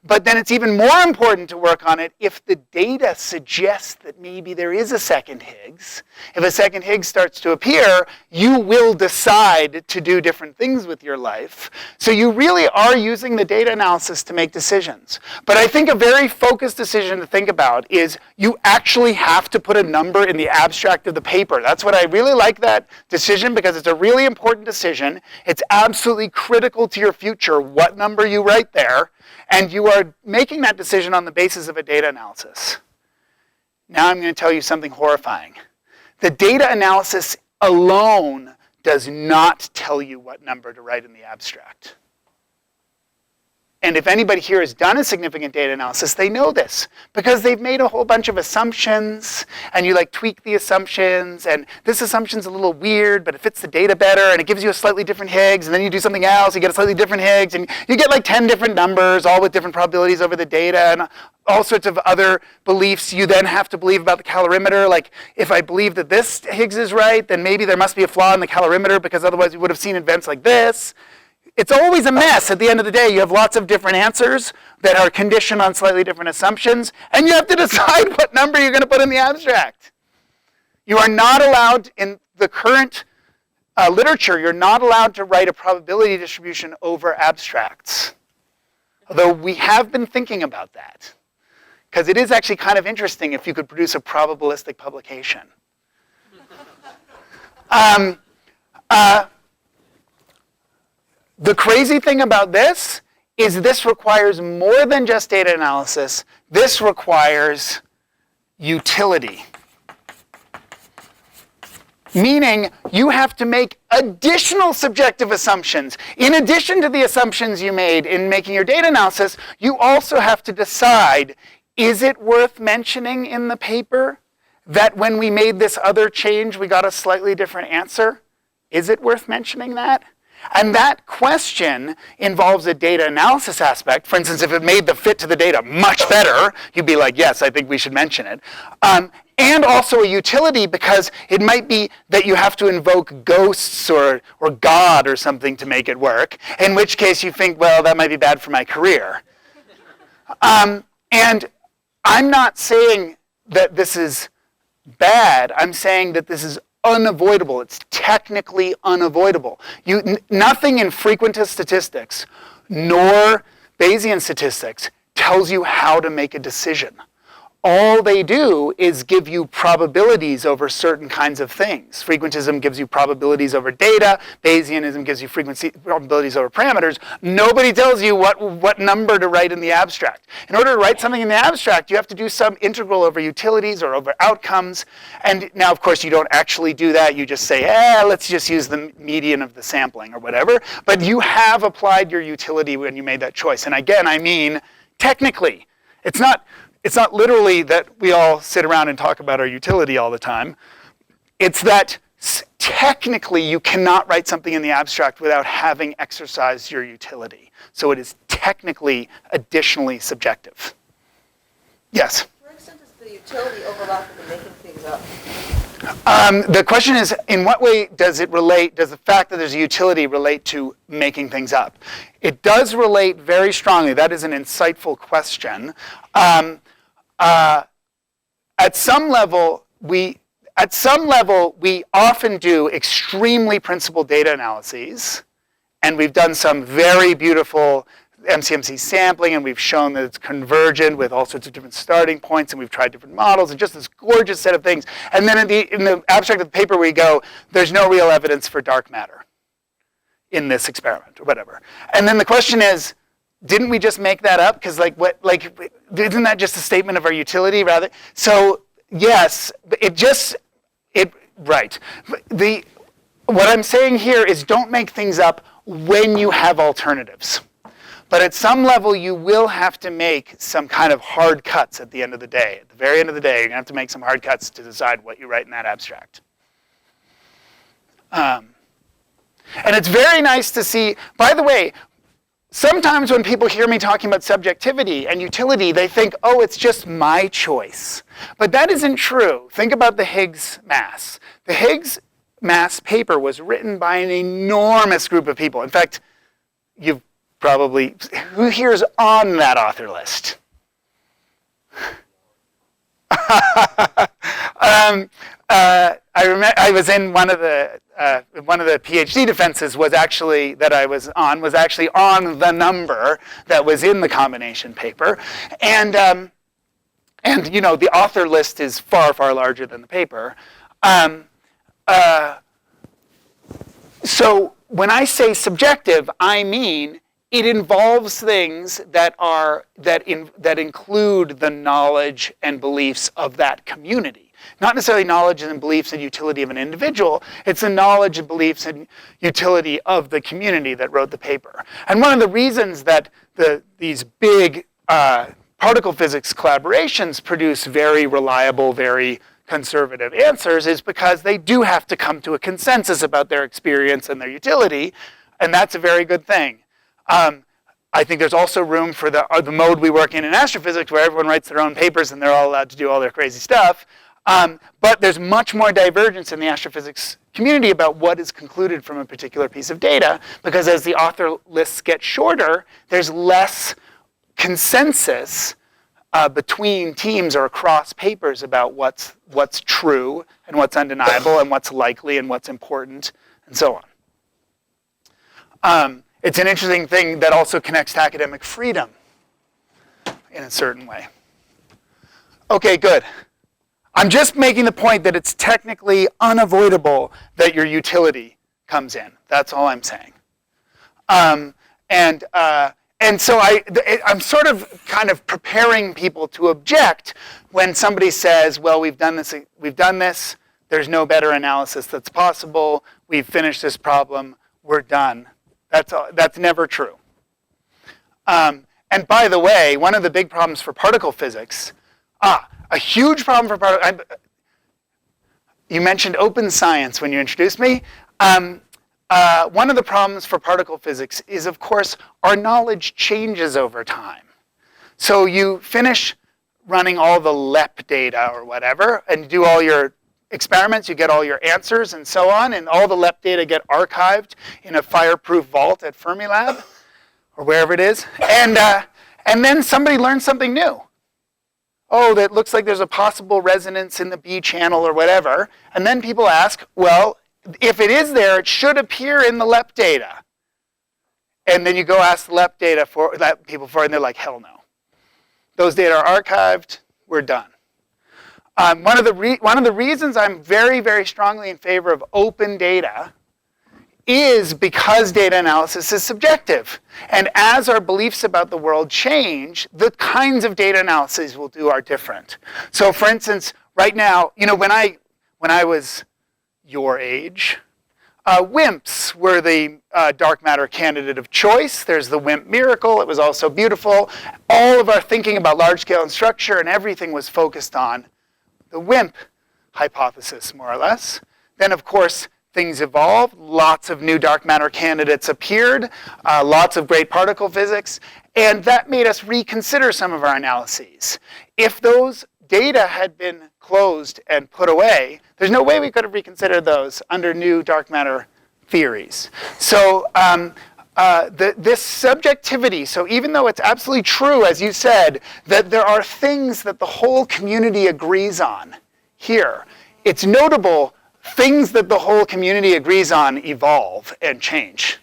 But then it's even more important to work on it if the data suggests that maybe there is a second Higgs. If a second Higgs starts to appear, you will decide to do different things with your life. So you really are using the data analysis to make decisions. But I think a very focused decision to think about is you actually have to put a number in the abstract of the paper. That's what I really like that decision, because it's a really important decision. It's absolutely critical to your future what number you write there, and you are making that decision on the basis of a data analysis. Now I'm going to tell you something horrifying. The data analysis alone does not tell you what number to write in the abstract. And if anybody here has done a significant data analysis, they know this, because they've made a whole bunch of assumptions, and you like tweak the assumptions, and this assumption's a little weird, but it fits the data better, and it gives you a slightly different Higgs, and then you do something else, you get a slightly different Higgs, and you get like 10 different numbers, all with different probabilities over the data, and all sorts of other beliefs you then have to believe about the calorimeter. Like, if I believe that this Higgs is right, then maybe there must be a flaw in the calorimeter, because otherwise we would have seen events like this. It's always a mess at the end of the day. You have lots of different answers that are conditioned on slightly different assumptions, and you have to decide what number you're going to put in the abstract. You are not allowed, in the current literature, you're not allowed to write a probability distribution over abstracts. Although we have been thinking about that, because it is actually kind of interesting if you could produce a probabilistic publication. The crazy thing about this is this requires more than just data analysis. This requires utility. Meaning you have to make additional subjective assumptions. In addition to the assumptions you made in making your data analysis, you also have to decide, is it worth mentioning in the paper that when we made this other change, we got a slightly different answer? Is it worth mentioning that? And that question involves a data analysis aspect. For instance, if it made the fit to the data much better, you'd be like, yes, I think we should mention it. And also a utility, because it might be that you have to invoke ghosts or God or something to make it work, in which case you think, well, that might be bad for my career. And I'm not saying that this is bad. I'm saying that this is unavoidable. It's technically unavoidable. Nothing in frequentist statistics nor Bayesian statistics tells you how to make a decision. All they do is give you probabilities over certain kinds of things. Frequentism gives you probabilities over data. Bayesianism gives you probabilities over parameters. Nobody tells you what number to write in the abstract. In order to write something in the abstract, you have to do some integral over utilities or over outcomes. And now, of course, you don't actually do that. You just say, let's just use the median of the sampling or whatever. But you have applied your utility when you made that choice. And again, I mean, technically. It's not literally that we all sit around and talk about our utility all the time. It's that technically you cannot write something in the abstract without having exercised your utility. So it is technically additionally subjective. Yes? To what extent does the utility overlap with the making things up? The question is, in what way does the fact that there's a utility relate to making things up? It does relate very strongly. That is an insightful question. At some level, we often do extremely principled data analyses, and we've done some very beautiful MCMC sampling, and we've shown that it's convergent with all sorts of different starting points, and we've tried different models, and just this gorgeous set of things. And then in the abstract of the paper, we go, there's no real evidence for dark matter in this experiment, or whatever. And then the question is, didn't we just make that up? Because isn't that just a statement of our utility rather? So yes, right. What I'm saying here is don't make things up when you have alternatives. But at some level, you will have to make some kind of hard cuts at the end of the day. At the very end of the day, you're going to have to make some hard cuts to decide what you write in that abstract. And it's very nice to see, by the way, sometimes when people hear me talking about subjectivity and utility, they think, oh, it's just my choice. But that isn't true. Think about the Higgs mass. The Higgs mass paper was written by an enormous group of people. In fact, you've probably, who here is on that author list? I was in one of the PhD defenses that I was actually on the number that was in the combination paper, and the author list is far, far larger than the paper. So when I say subjective, I mean it involves things that include the knowledge and beliefs of that community. Not necessarily knowledge and beliefs and utility of an individual. It's the knowledge and beliefs and utility of the community that wrote the paper. And one of the reasons that these big particle physics collaborations produce very reliable, very conservative answers is because they do have to come to a consensus about their experience and their utility, and that's a very good thing. I think there's also room for the mode we work in astrophysics where everyone writes their own papers and they're all allowed to do all their crazy stuff. But there's much more divergence in the astrophysics community about what is concluded from a particular piece of data, because as the author lists get shorter, there's less consensus between teams or across papers about what's true and what's undeniable and what's likely and what's important and so on. It's an interesting thing that also connects to academic freedom in a certain way. Okay, good. I'm just making the point that it's technically unavoidable that your utility comes in. That's all I'm saying. And so I'm sort of kind of preparing people to object when somebody says, well, we've done this, there's no better analysis that's possible, we've finished this problem, we're done. That's never true. And by the way, one of the big problems for particle physics, a huge problem for particle, you mentioned open science when you introduced me. One of the problems for particle physics is, of course, our knowledge changes over time. So you finish running all the LEP data or whatever, and do all your experiments, you get all your answers and so on, and all the LEP data get archived in a fireproof vault at Fermilab, or wherever it is, and then somebody learns something new. Oh, that looks like there's a possible resonance in the B channel or whatever, and then people ask, well, if it is there, it should appear in the LEP data. And then you go ask the LEP data people for it, and they're like, hell no. Those data are archived, we're done. One of the reasons I'm very, very strongly in favor of open data is because data analysis is subjective. And as our beliefs about the world change, the kinds of data analyses we'll do are different. So for instance, right now, when I was your age, WIMPs were the dark matter candidate of choice. There's the WIMP miracle. It was also beautiful. All of our thinking about large scale and structure and everything was focused on the WIMP hypothesis, more or less. Then, of course, things evolved. Lots of new dark matter candidates appeared. Lots of great particle physics. And that made us reconsider some of our analyses. If those data had been closed and put away, there's no way we could have reconsidered those under new dark matter theories. So this subjectivity, so even though it's absolutely true, as you said, that there are things that the whole community agrees on here, it's notable things that the whole community agrees on evolve and change.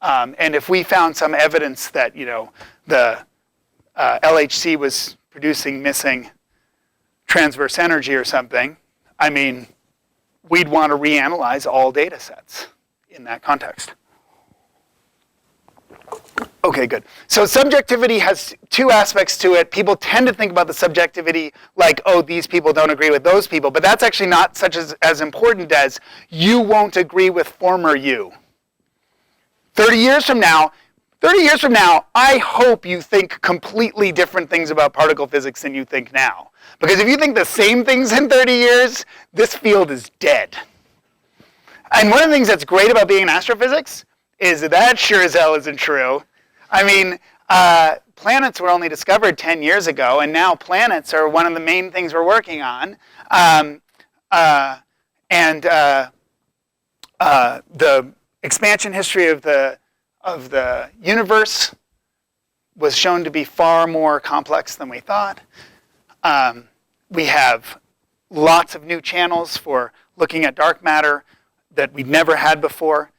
And if we found some evidence that the LHC was producing missing transverse energy or something, I mean, we'd want to reanalyze all data sets in that context. Okay, good. So subjectivity has two aspects to it. People tend to think about the subjectivity like, oh, these people don't agree with those people, but that's actually not such as important as you won't agree with former you. 30 years from now, I hope you think completely different things about particle physics than you think now. Because if you think the same things in 30 years, this field is dead. And one of the things that's great about being in astrophysics is that sure as hell isn't true. I mean, planets were only discovered 10 years ago, and now planets are one of the main things we're working on. The expansion history of the universe was shown to be far more complex than we thought. We have lots of new channels for looking at dark matter that we've never had before.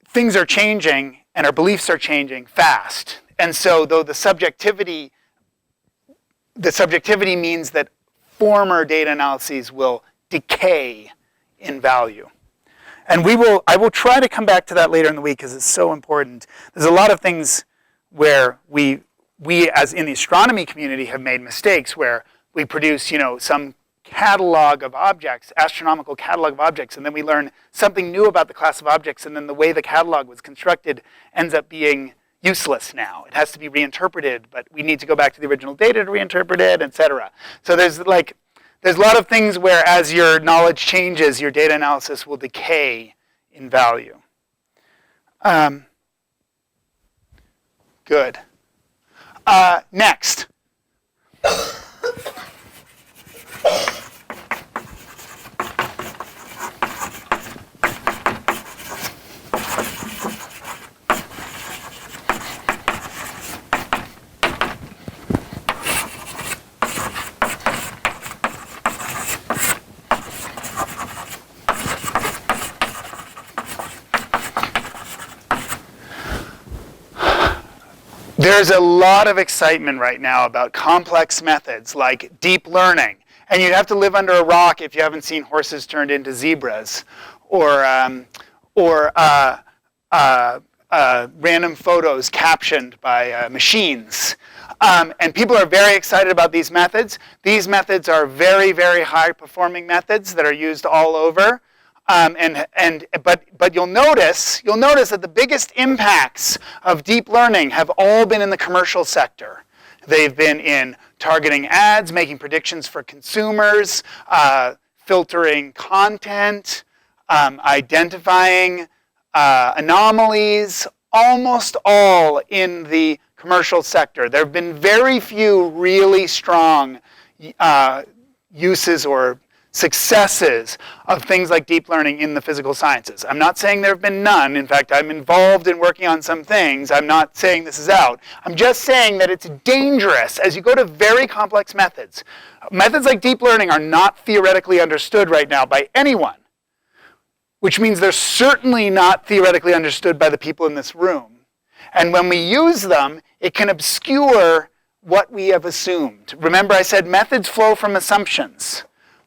Things are changing and our beliefs are changing fast. And so though the subjectivity means that former data analyses will decay in value. And I will try to come back to that later in the week because it's so important. There's a lot of things where we as in the astronomy community have made mistakes where we produce, some catalog of objects, astronomical catalog of objects, and then we learn something new about the class of objects, and then the way the catalog was constructed ends up being useless now. It has to be reinterpreted, but we need to go back to the original data to reinterpret it, etc. So there's a lot of things where as your knowledge changes, your data analysis will decay in value. Good. Next. There's a lot of excitement right now about complex methods like deep learning. And you'd have to live under a rock if you haven't seen horses turned into zebras, or random photos captioned by machines. And people are very excited about these methods. These methods are very, very high performing methods that are used all over. But you'll notice that the biggest impacts of deep learning have all been in the commercial sector. They've been in targeting ads, making predictions for consumers, filtering content, identifying anomalies, almost all in the commercial sector. There have been very few really strong uses or successes of things like deep learning in the physical sciences. I'm not saying there have been none. In fact, I'm involved in working on some things. I'm not saying this is out. I'm just saying that it's dangerous as you go to very complex methods. Methods like deep learning are not theoretically understood right now by anyone, which means they're certainly not theoretically understood by the people in this room. And when we use them, it can obscure what we have assumed. Remember I said methods flow from assumptions.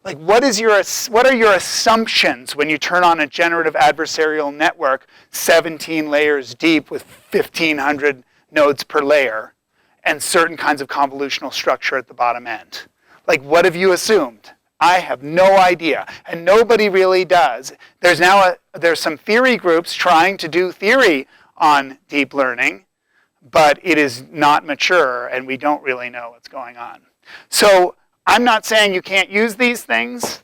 Like what are your assumptions when you turn on a generative adversarial network 17 layers deep with 1,500 nodes per layer and certain kinds of convolutional structure at the bottom end? Like what have you assumed? I have no idea, and nobody really does. There's some theory groups trying to do theory on deep learning, but it is not mature and we don't really know what's going on. So I'm not saying you can't use these things,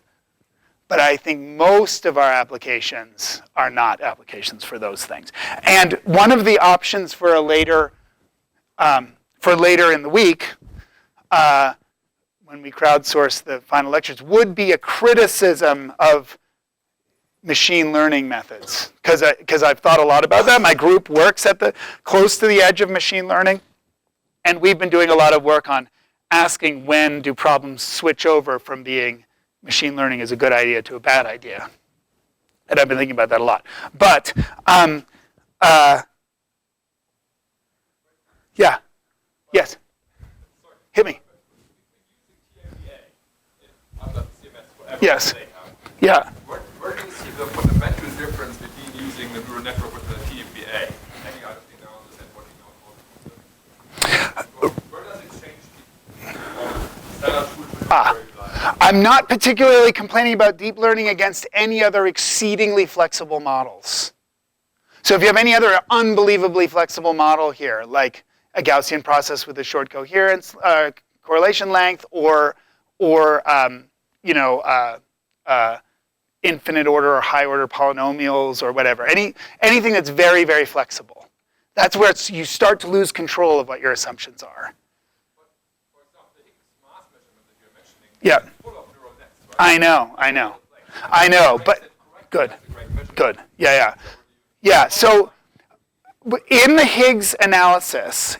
but I think most of our applications are not applications for those things. And one of the options for later in the week, when we crowdsource the final lectures, would be a criticism of machine learning methods, because I've thought a lot about that. My group works close to the edge of machine learning, and we've been doing a lot of work on asking when do problems switch over from being machine learning is a good idea to a bad idea. And I've been thinking about that a lot. But, yeah, yes, hit me. Yes, yeah. Where do you see the fundamental difference between using the neural network with the TMBA? Taking out of the analysis and working on all the where does it change I'm not particularly complaining about deep learning against any other exceedingly flexible models. So if you have any other unbelievably flexible model here, like a Gaussian process with a short coherence correlation length, or infinite order or high order polynomials or whatever, anything that's very, very flexible. That's where you start to lose control of what your assumptions are. For example, the Higgs mass measurement that you're mentioning Yeah. is full of neural nets, right? I know, but good. Yeah, so in the Higgs analysis,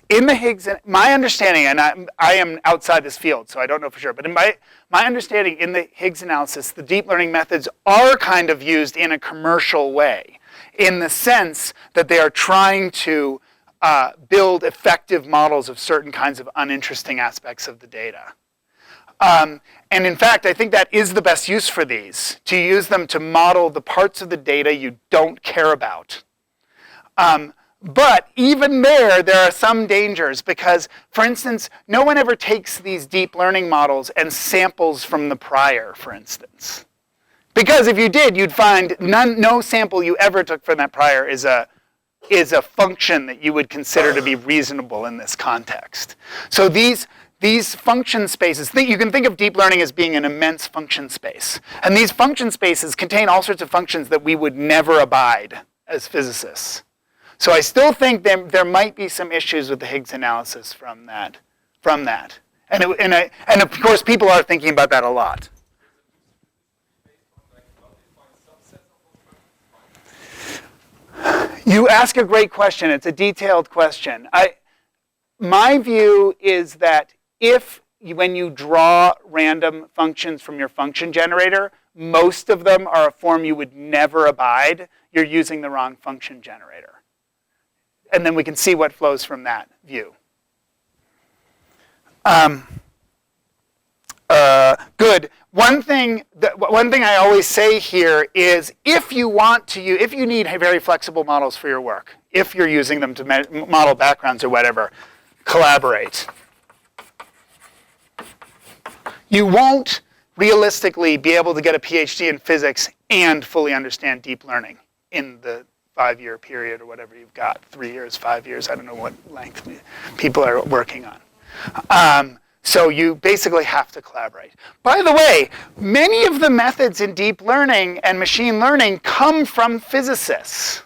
my understanding, and I am outside this field, so I don't know for sure, but in my understanding in the Higgs analysis, the deep learning methods are kind of used in a commercial way, in the sense that they are trying to build effective models of certain kinds of uninteresting aspects of the data. And in fact, I think that is the best use for these, to use them to model the parts of the data you don't care about. But even there are some dangers because, for instance, no one ever takes these deep learning models and samples from the prior, for instance. Because if you did, you'd find no sample you ever took from that prior is a function that you would consider to be reasonable in this context. So these function spaces, you can think of deep learning as being an immense function space. And these function spaces contain all sorts of functions that we would never abide as physicists. So I still think there might be some issues with the Higgs analysis from that. And of course, people are thinking about that a lot. You ask a great question. It's a detailed question. My view is that when you draw random functions from your function generator, most of them are a form you would never abide. You're using the wrong function generator. And then we can see what flows from that view. Good. One thing I always say here is if you need very flexible models for your work, if you're using them to model backgrounds or whatever, collaborate. You won't realistically be able to get a PhD in physics and fully understand deep learning in the 5-year period or whatever you've got, 3 years, 5 years, I don't know what length people are working on. So you basically have to collaborate. By the way, many of the methods in deep learning and machine learning come from physicists.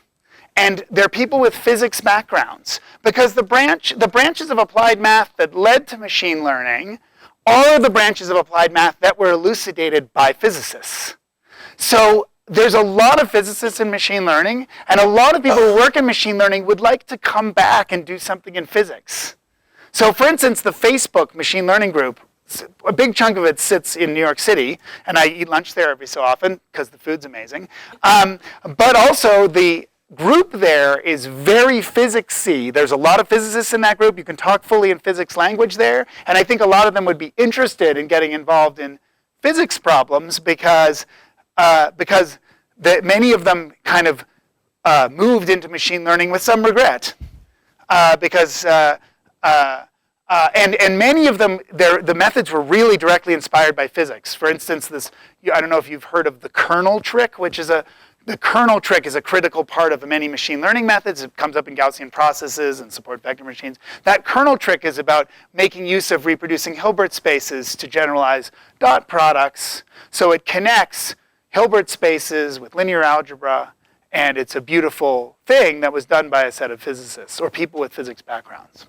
And they're people with physics backgrounds. Because the branches of applied math that led to machine learning are the branches of applied math that were elucidated by physicists. So there's a lot of physicists in machine learning, and a lot of people who work in machine learning would like to come back and do something in physics. So for instance, the Facebook machine learning group, a big chunk of it sits in New York City, and I eat lunch there every so often because the food's amazing. But also the group there is very physicsy. There's a lot of physicists in that group. You can talk fully in physics language there, and I think a lot of them would be interested in getting involved in physics problems because many of them kind of moved into machine learning with some regret and many of them, the methods were really directly inspired by physics. For instance, I don't know if you've heard of the kernel trick, the kernel trick is a critical part of many machine learning methods. It comes up in Gaussian processes and support vector machines. That kernel trick is about making use of reproducing Hilbert spaces to generalize dot products. So it connects Hilbert spaces with linear algebra, and it's a beautiful thing that was done by a set of physicists or people with physics backgrounds.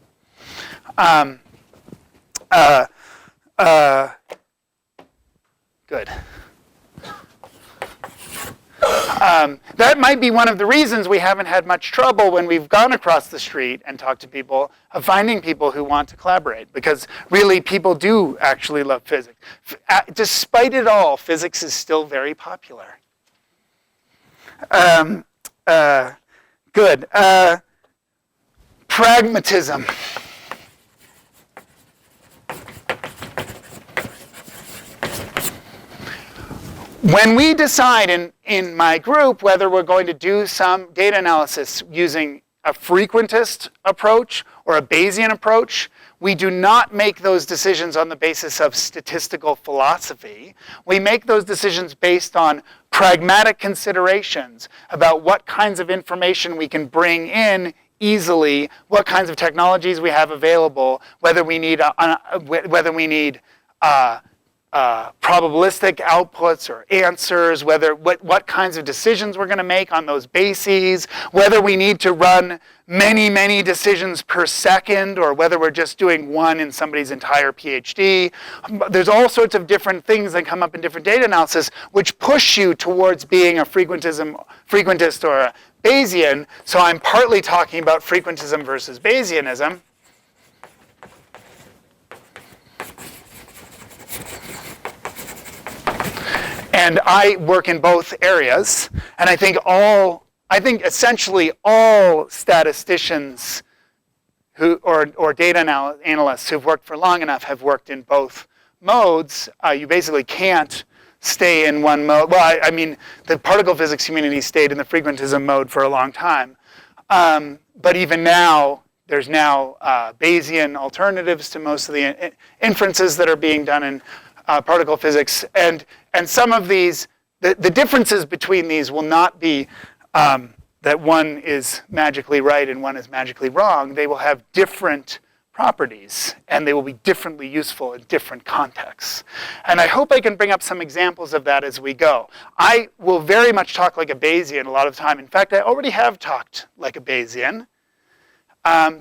Good. That might be one of the reasons we haven't had much trouble when we've gone across the street and talked to people of finding people who want to collaborate, because really people do actually love physics. Despite it all, physics is still very popular. Good. Pragmatism. When we decide in my group whether we're going to do some data analysis using a frequentist approach or a Bayesian approach, we do not make those decisions on the basis of statistical philosophy. We make those decisions based on pragmatic considerations about what kinds of information we can bring in easily, what kinds of technologies we have available, whether we need probabilistic outputs or answers, what kinds of decisions we're going to make on those bases, whether we need to run many decisions per second, or whether we're just doing one in somebody's entire PhD. There's all sorts of different things that come up in different data analysis which push you towards being a frequentist or a Bayesian. So I'm partly talking about frequentism versus Bayesianism. And I work in both areas, and I think essentially all statisticians or data analysts who've worked for long enough have worked in both modes. You basically can't stay in one mode. Well, I mean, the particle physics community stayed in the frequentism mode for a long time. But even now, there's now Bayesian alternatives to most of the inferences that are being done in particle physics. And some of these, the differences between these will not be that one is magically right and one is magically wrong. They will have different properties, and they will be differently useful in different contexts. And I hope I can bring up some examples of that as we go. I will very much talk like a Bayesian a lot of the time. In fact, I already have talked like a Bayesian.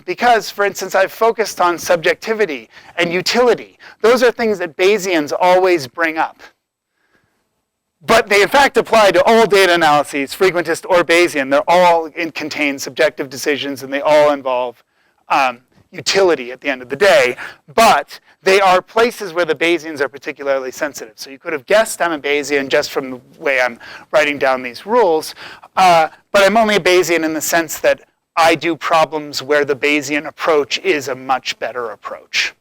Because, for instance, I've focused on subjectivity and utility. Those are things that Bayesians always bring up. But they, in fact, apply to all data analyses, frequentist or Bayesian. They're all contain subjective decisions, and they all involve utility at the end of the day. But they are places where the Bayesians are particularly sensitive. So you could have guessed I'm a Bayesian just from the way I'm writing down these rules. But I'm only a Bayesian in the sense that I do problems where the Bayesian approach is a much better approach.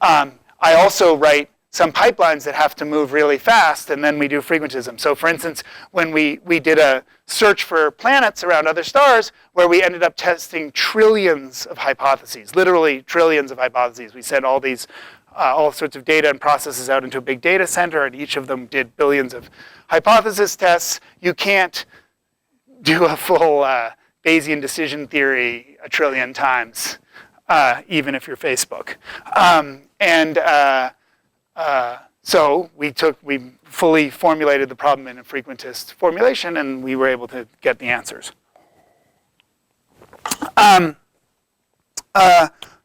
I also write some pipelines that have to move really fast, and then we do frequentism. So for instance, when we did a search for planets around other stars, where we ended up testing trillions of hypotheses, literally trillions of hypotheses. We sent all these all sorts of data and processes out into a big data center, and each of them did billions of hypothesis tests. You can't do a full Bayesian decision theory a trillion times, even if you're Facebook. So we fully formulated the problem in a frequentist formulation, and we were able to get the answers.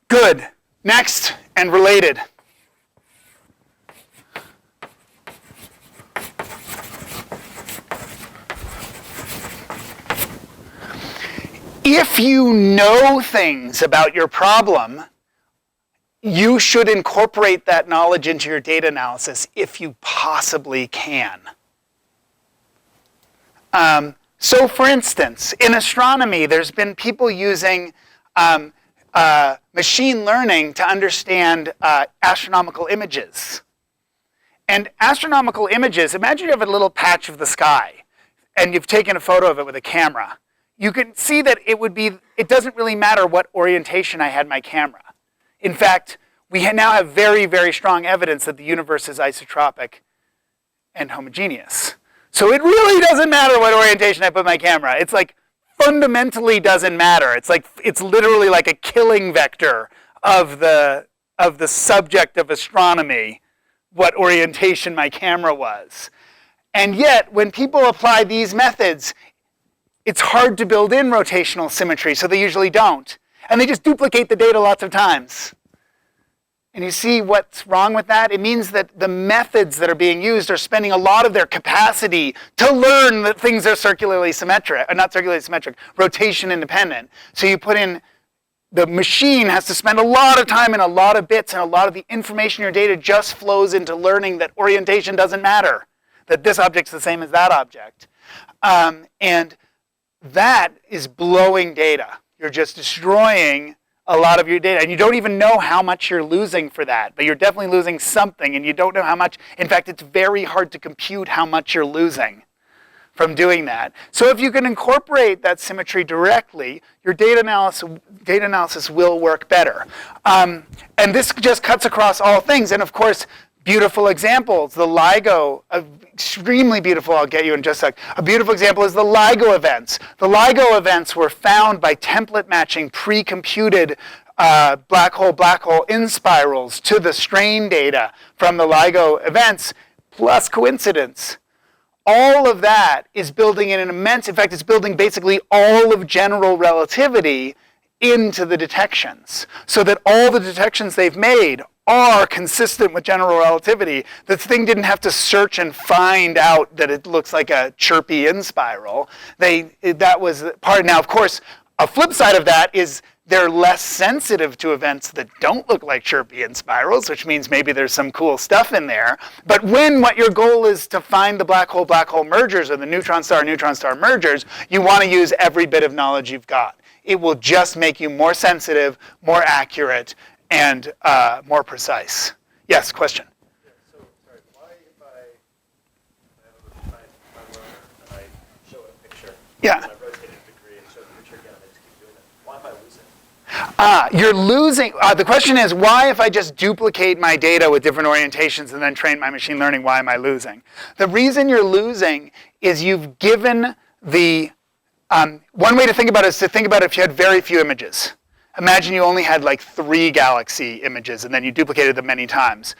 Good. Next, and related. If you know things about your problem, you should incorporate that knowledge into your data analysis if you possibly can. So for instance, in astronomy, there's been people using machine learning to understand astronomical images. And astronomical images, imagine you have a little patch of the sky and you've taken a photo of it with a camera. You can see that it doesn't really matter what orientation I had my camera. In fact, we now have very, very strong evidence that the universe is isotropic and homogeneous. So it really doesn't matter what orientation I put my camera. It's like fundamentally doesn't matter. It's literally like a killing vector of the subject of astronomy, what orientation my camera was. And yet, when people apply these methods, it's hard to build in rotational symmetry, so they usually don't. And they just duplicate the data lots of times. And you see what's wrong with that? It means that the methods that are being used are spending a lot of their capacity to learn that things are circularly symmetric, not circularly symmetric, rotation independent. So you put in, the machine has to spend a lot of time and a lot of bits, and a lot of the information in your data just flows into learning that orientation doesn't matter, that this object's the same as that object. And that is blowing data. You're just destroying a lot of your data, and you don't even know how much you're losing for that, but you're definitely losing something, and you don't know how much. In fact, it's very hard to compute how much you're losing from doing that. So if you can incorporate that symmetry directly, your data analysis will work better. And this just cuts across all things, and of course, beautiful examples. The LIGO, extremely beautiful, I'll get you in just a sec. A beautiful example is the LIGO events. The LIGO events were found by template matching pre-computed black hole in spirals to the strain data from the LIGO events, plus coincidence. All of that is building in an immense, in fact, it's building basically all of general relativity into the detections, so that all the detections they've made are consistent with general relativity. The thing didn't have to search and find out that it looks like a chirpy in spiral. That was part. Now, of course, a flip side of that is they're less sensitive to events that don't look like chirpy in spirals, which means maybe there's some cool stuff in there. But when what your goal is to find the black hole mergers, or the neutron star mergers, you want to use every bit of knowledge you've got. It will just make you more sensitive, more accurate, and more precise. Yes, question? Yeah, so, sorry, why if I have a learner and I show a picture, Yeah. and I rotate it a degree and show the picture again, and I just keep doing it, why am I losing? You're losing, the question is, why if I just duplicate my data with different orientations and then train my machine learning, why am I losing? The reason you're losing is you've given the, one way to think about it is to think about it if you had very few images. Imagine you only had like 3 galaxy images and then you duplicated them many times.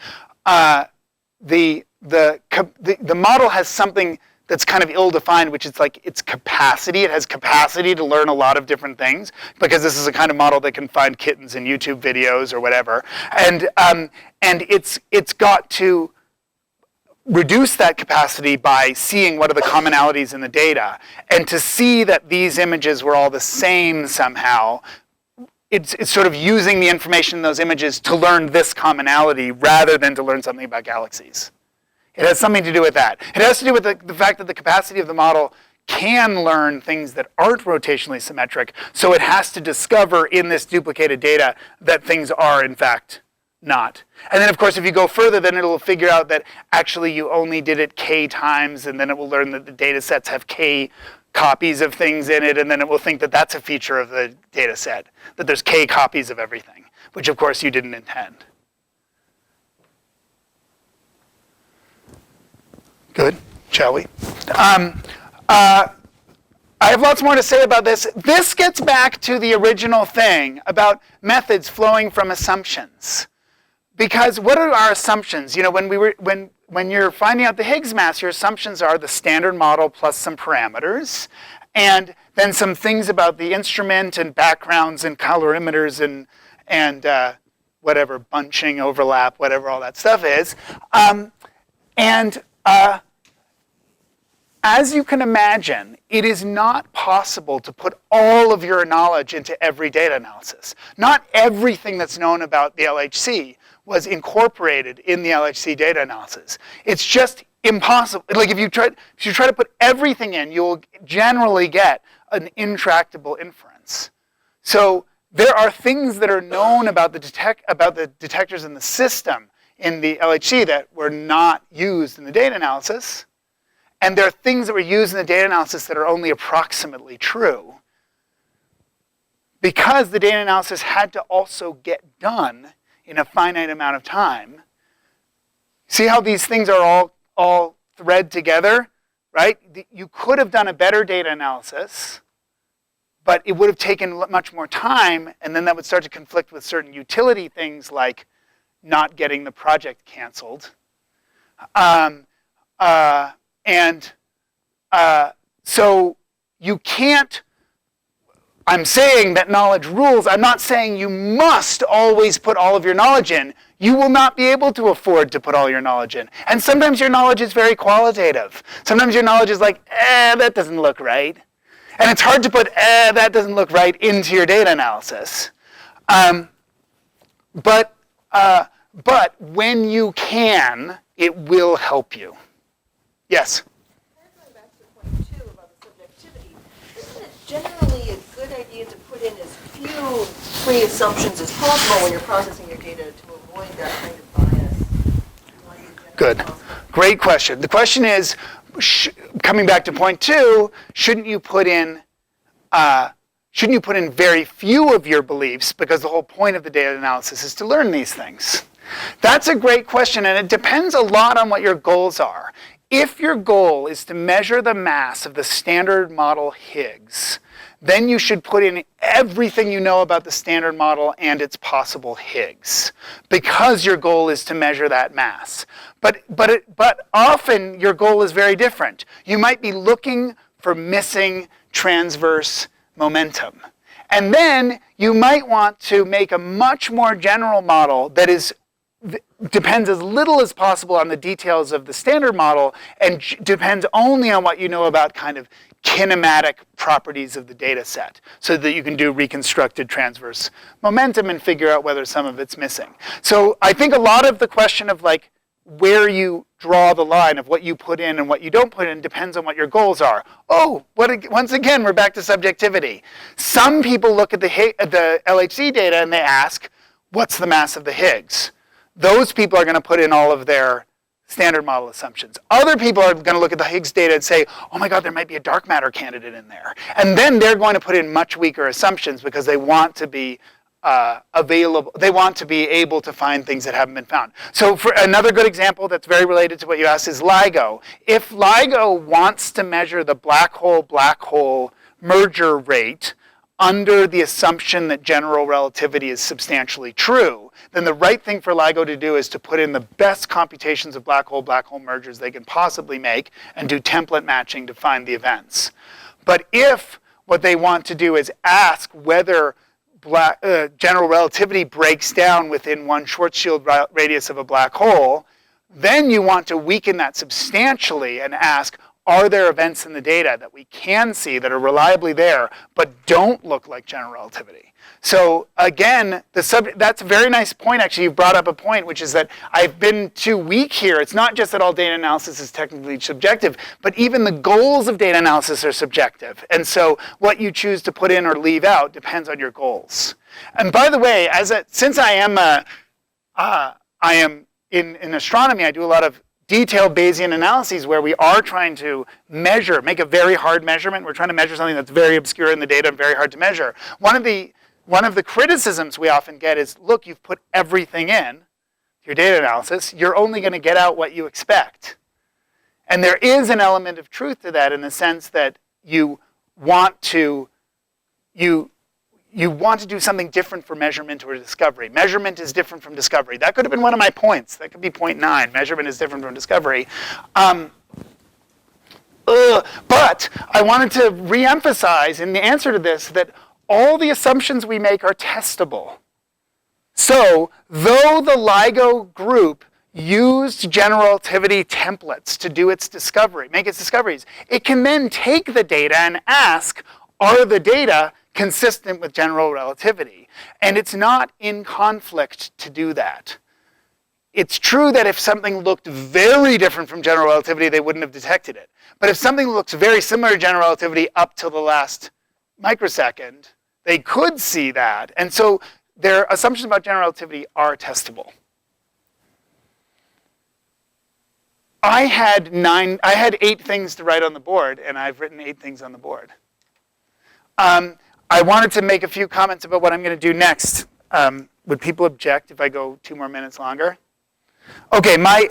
The model has something that's kind of ill-defined, which is like its capacity. It has capacity to learn a lot of different things, because this is a kind of model that can find kittens in YouTube videos or whatever. And it's got to reduce that capacity by seeing what are the commonalities in the data. And to see that these images were all the same somehow, it's sort of using the information in those images to learn this commonality rather than to learn something about galaxies. It has something to do with that. It has to do with the fact that the capacity of the model can learn things that aren't rotationally symmetric, so it has to discover in this duplicated data that things are, in fact, not. And then, of course, if you go further, then it'll figure out that actually you only did it k times, and then it will learn that the data sets have k copies of things in it, and then it will think that that's a feature of the data set, that there's k copies of everything, which, of course, you didn't intend. Good. Shall we? I have lots more to say about this. This gets back to the original thing about methods flowing from assumptions. Because what are our assumptions? You know, when you're finding out the Higgs mass, your assumptions are the standard model plus some parameters, and then some things about the instrument and backgrounds and colorimeters and whatever, bunching, overlap, whatever all that stuff is. As you can imagine, it is not possible to put all of your knowledge into every data analysis. Not everything that's known about the LHC was incorporated in the LHC data analysis. It's just impossible. Like if you try to put everything in, you'll generally get an intractable inference. So there are things that are known about the detectors in the system in the LHC that were not used in the data analysis. And there are things that were used in the data analysis that are only approximately true, because the data analysis had to also get done in a finite amount of time. See how these things are all thread together, right? You could have done a better data analysis, but it would have taken much more time, and then that would start to conflict with certain utility things like not getting the project canceled. So you can't, I'm saying that knowledge rules. I'm not saying you must always put all of your knowledge in. You will not be able to afford to put all your knowledge in. And sometimes your knowledge is very qualitative. Sometimes your knowledge is like, that doesn't look right. And it's hard to put, that doesn't look right into your data analysis. But when you can, it will help you. Yes? Going back to point 2 about the subjectivity, isn't it generally a good idea to put in as few pre-assumptions as possible when you're processing your data to avoid that kind of bias? Good. Great question. The question is, coming back to point 2, shouldn't you put in very few of your beliefs, because the whole point of the data analysis is to learn these things? That's a great question, and it depends a lot on what your goals are. If your goal is to measure the mass of the standard model Higgs, then you should put in everything you know about the standard model and its possible Higgs, because your goal is to measure that mass. But often your goal is very different. You might be looking for missing transverse momentum. And then you might want to make a much more general model that depends as little as possible on the details of the standard model and depends only on what you know about kind of kinematic properties of the data set, so that you can do reconstructed transverse momentum and figure out whether some of it's missing. So I think a lot of the question of like where you draw the line of what you put in and what you don't put in depends on what your goals are. Once again, we're back to subjectivity. Some people look at the LHC data and they ask, what's the mass of the Higgs? Those people are going to put in all of their standard model assumptions. Other people are going to look at the Higgs data and say, oh my God, there might be a dark matter candidate in there. And then they're going to put in much weaker assumptions because they want to be available. They want to be able to find things that haven't been found. So for another good example that's very related to what you asked is LIGO. If LIGO wants to measure the black hole merger rate under the assumption that general relativity is substantially true, then the right thing for LIGO to do is to put in the best computations of black hole mergers they can possibly make and do template matching to find the events. But if what they want to do is ask whether general relativity breaks down within one Schwarzschild radius of a black hole, then you want to weaken that substantially and ask, are there events in the data that we can see that are reliably there but don't look like general relativity? So again, that's a very nice point, actually. You brought up a point, which is that I've been too weak here. It's not just that all data analysis is technically subjective, but even the goals of data analysis are subjective. And so what you choose to put in or leave out depends on your goals. And by the way, since I am in astronomy, I do a lot of detailed Bayesian analyses where we are trying to measure, make a very hard measurement. We're trying to measure something that's very obscure in the data and very hard to measure. One of the criticisms we often get is, look, you've put everything in your data analysis. You're only going to get out what you expect. And there is an element of truth to that in the sense that you want to do something different for measurement or discovery. Measurement is different from discovery. That could have been one of my points. That could be point 9. Measurement is different from discovery. But I wanted to re-emphasize in the answer to this that all the assumptions we make are testable. So, though the LIGO group used general relativity templates to do its discovery, make its discoveries, it can then take the data and ask, are the data consistent with general relativity? And it's not in conflict to do that. It's true that if something looked very different from general relativity, they wouldn't have detected it. But if something looks very similar to general relativity up till the last microsecond, they could see that. And so their assumptions about general relativity are testable. I had 8 things to write on the board, and I've written 8 things on the board. I wanted to make a few comments about what I'm going to do next. Would people object if I go 2 more minutes longer? Okay, my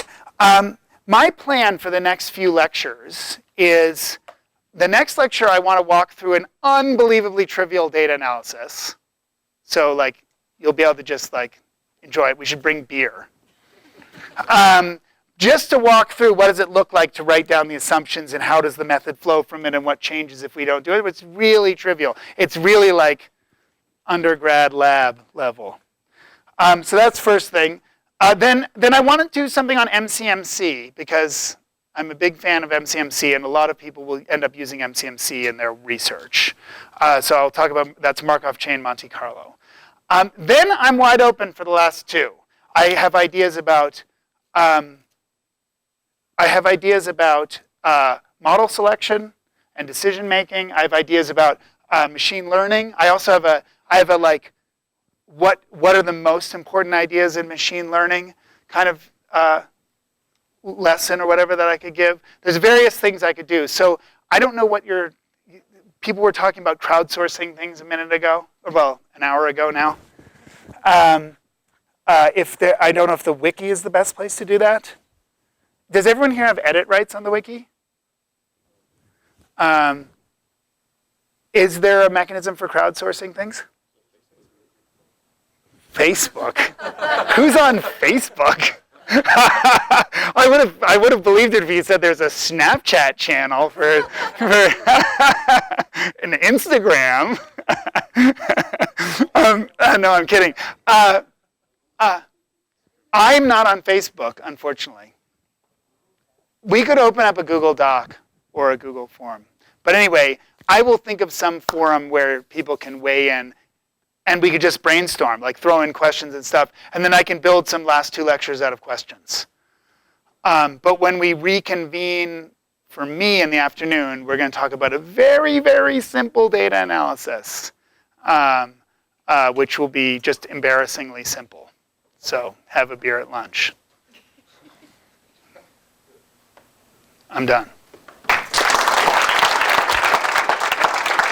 plan for the next few lectures is the next lecture I want to walk through an unbelievably trivial data analysis. So like you'll be able to just like enjoy it. We should bring beer. Just to walk through what does it look like to write down the assumptions and how does the method flow from it and what changes if we don't do it. It's really trivial. It's really like undergrad lab level. So that's first thing. Then I want to do something on MCMC because I'm a big fan of MCMC and a lot of people will end up using MCMC in their research. So I'll talk about, that's Markov chain Monte Carlo. Then I'm wide open for the last 2. I have ideas about model selection and decision making. I have ideas about machine learning. I also have a like, what are the most important ideas in machine learning kind of lesson or whatever that I could give. There's various things I could do. So I don't know what people were talking about crowdsourcing things a minute ago, or well, an hour ago now. I don't know if the wiki is the best place to do that. Does everyone here have edit rights on the wiki? Is there a mechanism for crowdsourcing things? Facebook. Who's on Facebook? I would have believed it if you said there's a Snapchat channel for an Instagram. No, I'm kidding. I'm not on Facebook, unfortunately. We could open up a Google Doc or a Google form. But anyway, I will think of some forum where people can weigh in and we could just brainstorm, like throw in questions and stuff. And then I can build some last 2 lectures out of questions. But when we reconvene for me in the afternoon, we're going to talk about a very, very simple data analysis, which will be just embarrassingly simple. So have a beer at lunch. I'm done.